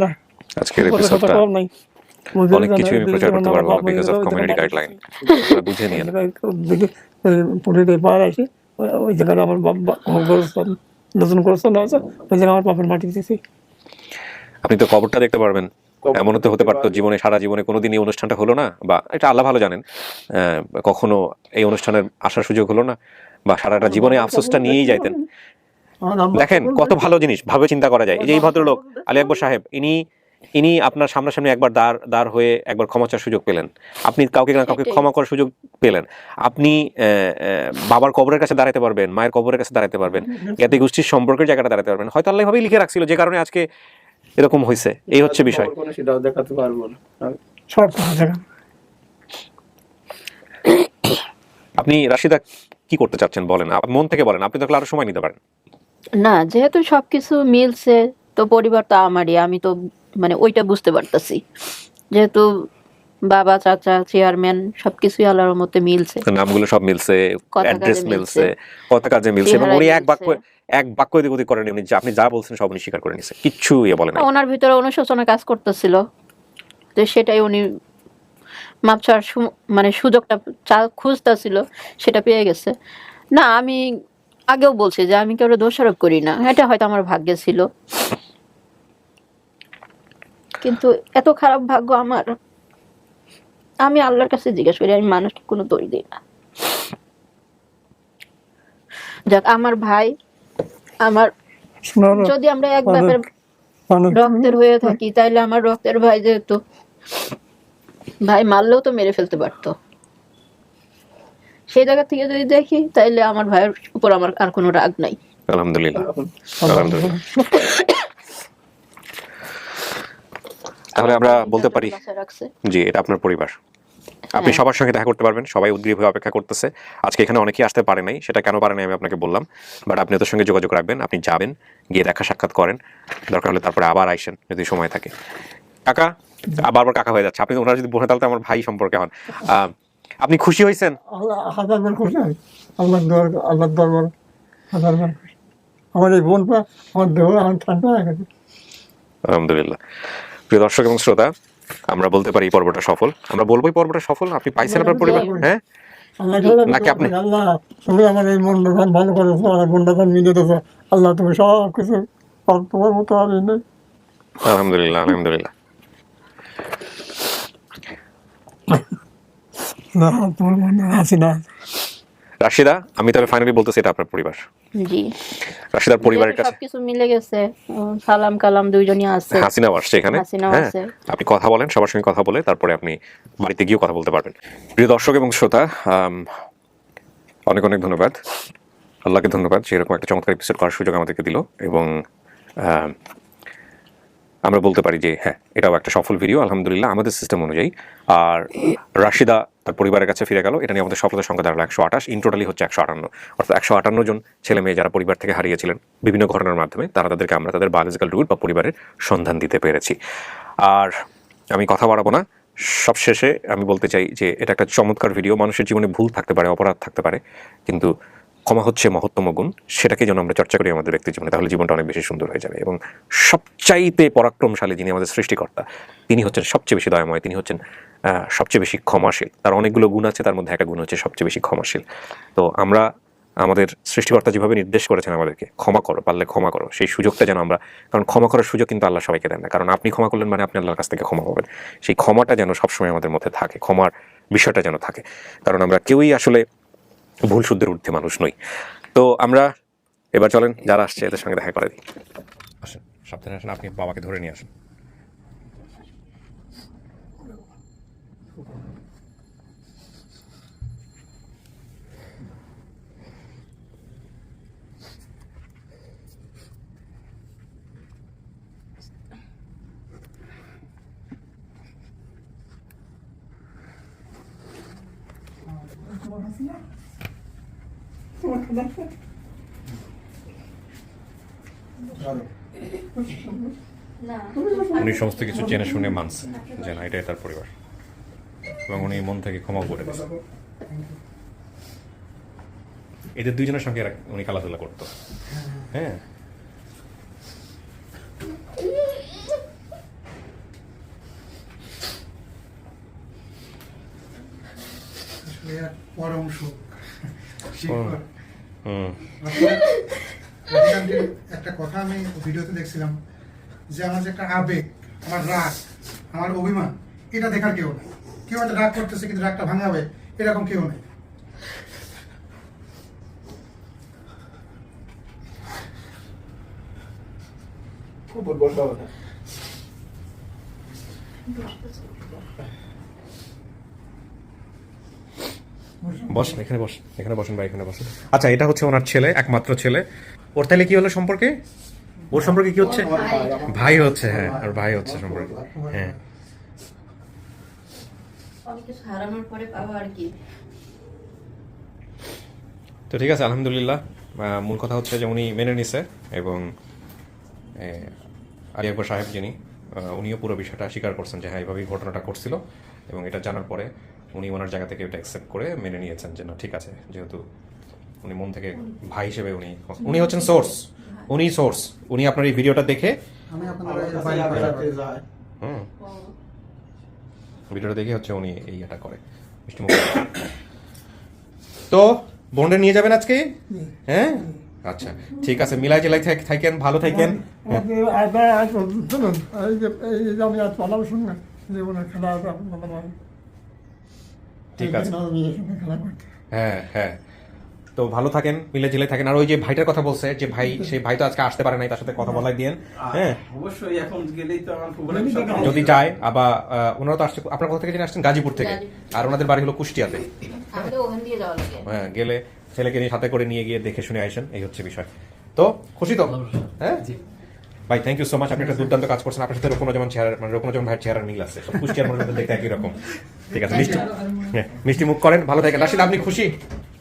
না আজকের এপিসোডটা অনেক কিছু আমি প্রচার করতে পারবো না বিকজ অফ কমিউনিটি গাইডলাইন, বুঝে নিয়ে পুলিশে পার আছে ওই জায়গায় আমার নতুন করছেন আছে ওই জায়গায় আমার বাপের মাটি দিতেছি। আপনি তো কবরটা দেখতে পারবেন, এমনও তো হতে পারতো জীবনে সারা জীবনে কোনোদিন এই অনুষ্ঠানটা হলো না, বা এটা আল্লাহ ভালো জানেন কখনো এই অনুষ্ঠানের আসার সুযোগ হলো না, বা সারাটা জীবনে আফসোসটা নিয়েই যাইতেন। দেখেন কত ভালো জিনিস ভাবে চিন্তা করা যায়। এই যে এই ভদ্রলোক আলী আকবর সাহেব, ইনি আপনার সামনাসামনি একবার দাঁড় হয়ে একবার ক্ষমা চাওয়ার সুযোগ পেলেন, আপনি কাউকে না কাউকে ক্ষমা করার সুযোগ পেলেন, আপনি বাবার কবরের কাছে দাঁড়াতে পারবেন, মায়ের কবরের কাছে দাঁড়াতে পারবেন, জ্ঞাতি গোষ্ঠীর সম্পর্কের জায়গাটা দাঁড়াতে পারবেন, হয়তো আল্লাহ ভাবেই লিখে রাখছিল যে কারণে আজকে এরকম হয়েছে। এই হচ্ছে বিষয়। সেটাও দেখাতে পারবো না। আপনি রাশিদা কি করতে চাচ্ছেন বলেন, মন থেকে বলেন, আপনি তো আরো সময় নিতে পারেন। না, যেহেতু সবকিছু মিলছে তো পরিবার তো আমারই, আমি তো মানে ওইটা বুঝতে পারতেছি, যেহেতু বাবা চাচা চেয়ারম্যান সবকিছুই আল্লাহর মধ্যে মিলছে, নামগুলো সব মিলছে, অ্যাড্রেস মিলছে, কথা কাজে মিলছে, এবং উনি এক বাক্য এদিক ওদিক করেন, উনি আপনি যা বলছেন সব উনি স্বীকার করে নিছে, কিচ্ছু বলেন না। ওনার ভিতরে অনুশোচনা কাজ করতেছিল, তো সেটাই উনি মাপ ছাড়ার মানে সুযোগটা খুঁজতেছিল, সেটা পেয়ে গেছে। না, আমি আগেও বলছি যে আমি কেউ দোষারোপ করি না, এটা হয়তো আমার ভাগ্যে ছিল, কিন্তু এত খারাপ ভাগ্য আমার, আমি আল্লাহর কাছে জিজ্ঞেস করি, আমি মানুষকে কোনো দোষ দিই না। যাক, আমার ভাই, আমার যদি আমরা এক ব্যাপারে রক্তের হয়ে থাকি, তাইলে আমার রক্তের ভাই, যেহেতু ভাই মারলেও তো মেরে ফেলতে পারতো, সেই জায়গা থেকে যদি দেখি তাইলে আমার ভাইয়ের উপর আমার আর কোনো রাগ নাই। আলহামদুলিল্লাহ, আলহামদুলিল্লাহ। তাহলে আমরা বলতে পারি জি, এটা আপনার পরিবার, আপনি সবার সঙ্গে দেখা করতে পারবেন, সবাই উদ্গ্রীব হয়ে অপেক্ষা করতেছে। আজকে এখানে অনেকেই আসতে পারে নাই, সেটা কেন পারে নাই আমি আপনাকে বললাম, বাট আপনি ওদের সঙ্গে যোগাযোগ রাখবেন, আপনি যাবেন, গিয়ে দেখা সাক্ষাৎ করেন, দরকার হলে তারপরে আবার আইসেন যদি সময় থাকে। কাকা বারবার কাকা হয়ে যাচ্ছে, আপনি ওনারা যদি বোনে তাহলে আমার ভাই সম্পর্কে হন। আপনি খুশি হয়েছেন? আল্লাহ হাজারবার খুশি হয়, আল্লাহর দরবার হাজারবার খুশি। আমার এই বোনটা, আমার দেহ এখন ঠান্ডা হয়ে গেছে। আলহামদুলিল্লাহ। প্রিয় দর্শক এবং শ্রোতা, আমরা বলতে পারি এই পর্বটা সফল। আমরা বলবো এই পর্বটা সফল। আপনি পাইছেন আপনার পরিবার, হ্যাঁ? নাকি আপনি আল্লাহ তুমি আমার এই মনটা ভালো করেছো, আমার মনটা মিলিয়ে দিয়েছো। আল্লাহ তুমি সব কিছু তোমার মতো আর নেই। আলহামদুলিল্লাহ, আলহামদুলিল্লাহ। না তোমার মনে আছি না। রাশিদা, আমি তবে ফাইনালি বলতেছি এটা আপনার পরিবার। জি, রাশিদার পরিবারের কাছে সবকিছু মিলে গেছে। সালাম কালাম দুইজনই আছে। হাসিনাও আসছে এখানে, হাসিনাও হ্যাঁ? আছে। আপনি কথা বলেন, সবার সঙ্গে কথা বলে তারপরে আপনি বাড়িতে গিয়েও কথা বলতে পারবেন। প্রিয় দর্শক এবং শ্রোতা, অনেক অনেক ধন্যবাদ, আল্লাহকে ধন্যবাদ যে এরকম একটা চমৎকার এপিসোড করার সুযোগ আমাদেরকে দিল। এবং আমরা বলতে পারি যে হ্যাঁ, এটাও একটা সফল ভিডিও আলহামদুলিল্লাহ আমাদের সিস্টেম অনুযায়ী। আর রাশিদা তার পরিবারের কাছে ফিরে গেল, এটা নিয়ে আমাদের সফলতার সংখ্যা দাঁড়ালো 128। ইন টোটালি হচ্ছে 158, অর্থাৎ 158 জন ছেলে মেয়ে যারা পরিবার থেকে হারিয়েছিলেন বিভিন্ন ঘটনার মাধ্যমে, তাদেরকে আমরা তাদের বায়োলজিক্যাল রুট বা পরিবারের সন্ধান দিতে পেরেছি। আর আমি কথা বাড়াবো না, সবশেষে আমি বলতে চাই যে এটা একটা চমৎকার ভিডিও। মানুষের জীবনে ভুল থাকতে পারে, অপরাধ থাকতে পারে, কিন্তু ক্ষমা হচ্ছে মহত্তম গুণ। সেটাকে যেন আমরা চর্চা করি আমাদের ব্যক্তি জীবনে, তাহলে জীবনটা অনেক বেশি সুন্দর হয়ে যাবে। এবং সবচাইতে পরাক্রমশালী যিনি আমাদের সৃষ্টিকর্তা, তিনি হচ্ছেন সবচেয়ে বেশি দয়াময়, তিনি হচ্ছেন সবচেয়ে বেশি ক্ষমাশীল। তার অনেকগুলো গুণ আছে, তার মধ্যে একটা গুণ হচ্ছে সবচেয়ে বেশি ক্ষমাশীল। তো আমরা আমাদের সৃষ্টিকর্তা যেভাবে নির্দেশ করেছেন আমাদেরকে ক্ষমা করো, পারলে ক্ষমা করো, সেই সুযোগটা যেন আমরা, কারণ ক্ষমা করার সুযোগ কিন্তু আল্লাহ সবাইকে দেন না। কারণ আপনি ক্ষমা করলেন মানে আপনি আল্লাহর কাছ থেকে ক্ষমা পাবেন। সেই ক্ষমাটা যেন সবসময় আমাদের মধ্যে থাকে, ক্ষমার বিষয়টা যেন থাকে। কারণ আমরা কেউই আসলে ভুল শুদ্ধের ঊর্ধ্বে মানুষ নই। তো আমরা এবার চলেন, যারা আসছে এদের সঙ্গে দেখা করে দিই। আসেন, সাবধানে আসেন, আপনি বাবাকে ধরে নিয়ে আসেন। উনি সমস্ত কিছু জেনে শুনে মানছে যে না, এটাই তার পরিবার, এবং উনি মন থেকে ক্ষমা করে দিয়েছে। এদের দুইজনের সঙ্গে উনি খেলাধুলা করতো, হ্যাঁ। পরম সুখ। হুম। একটা কথা আমি ভিডিওতে দেখছিলাম যে আমার যে একটা আবেগ, আমার রাগ, আমার অভিমান, এটা দেখার কেউ নেই। কেউ একটা রাগ করতেছে কিন্তু রাগটা ভাঙাবে, এরকম কেউ নেই। খুব বলতে হবে না। বসেন, এখানে বসেন, এখানে বসেন ভাই, এখানে বসেন। আচ্ছা, এটা হচ্ছে ওনার ছেলে, একমাত্র ছেলে। ওর তাহলে কি হলো সম্পর্কে? ওর সম্পর্কে কি হচ্ছে? ভাই হচ্ছে, হ্যাঁ, আর ভাই হচ্ছে সম্পর্কে, হ্যাঁ। অনেক কিছু হারানোর পরে পাওয়া আর কি। তো ঠিক আছে, আলহামদুলিল্লাহ। মূল কথা হচ্ছে যে উনি মেনে নিছে, এবং আলী আকবর সাহেব যিনি, উনিও পুরো বিষয়টা স্বীকার করছেন যে হ্যাঁ, এইভাবেই ঘটনাটা করছিল। এবং এটা জানার পরে উনি ওনার জায়গা থেকে এটা অ্যাকসেপ্ট করে মেনে নিয়েছেন যে না, ঠিক আছে, যেহেতু উনি মন থেকে ভাই হিসেবে উনি হচ্ছেন সোর্স, উনি আপনার এই ভিডিওটা দেখে, আমি আপনাদের ভিডিওটা দেখে হচ্ছে উনি এই এটা করে মিষ্টিমুখ। তো বোনটা নিয়ে যাবেন আজকে, হ্যাঁ? আচ্ছা, ঠিক আছে, মিলাই জেলাই থাকেন, ভালো থাকেন। শুনুন, এই যে আমি আজ পালাম শুনবেন জীবনের খেলা, ঠিক আছে, খেলা করতে। হ্যাঁ হ্যাঁ, তো ভালো থাকেন, মিলে ঝিলে থাকেন। আর ওই যে ভাইটার কথা বলছে, যে ভাই, সেই ভাই তো আজকে আসতে পারে নাই, তার সাথে কথা বলাই দিয়েন, হ্যাঁ? অবশ্যই এখন গেলেই তো আমার খুব অনেক সকাল। যদি যায়, আবার ওনারা তো আসছে, আপনার কোথা থেকে জেনে আসছেন? গাজীপুর থেকে, আর ওনাদের বাড়ি হলো কুষ্টিয়াতে। আমাদের ওখান দিয়ে যাওয়া লাগে। হ্যাঁ, গেলে ছেলেকে নিয়ে সাথে করে নিয়ে গিয়ে দেখে শুনে আইসেন, এই হচ্ছে বিষয়। তো খুশি তো? হ্যাঁ ভাই, থ্যাংক ইউ সো মাচ, আপনি একটা দুর্দান্ত কাজ করছেন। আপনার সাথে রোকনজমান চেহারা, মানে রোকনজমান ভাইয়ের চেহারা মিল আছে, সব কুষ্টিয়ার মানুষদের দেখতে একই রকম। ঠিক আছে, মিষ্টি মুখ করেন, ভালো থাকেন। রাশিদ, আপনি খুশি?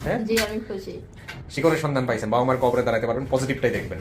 হ্যাঁ, জি, আমি খুশি। শিকড়ের সন্ধান পাইছেন, বাবা মার কবরে দাঁড়াতে পারবেন, পজিটিভটাই দেখবেন।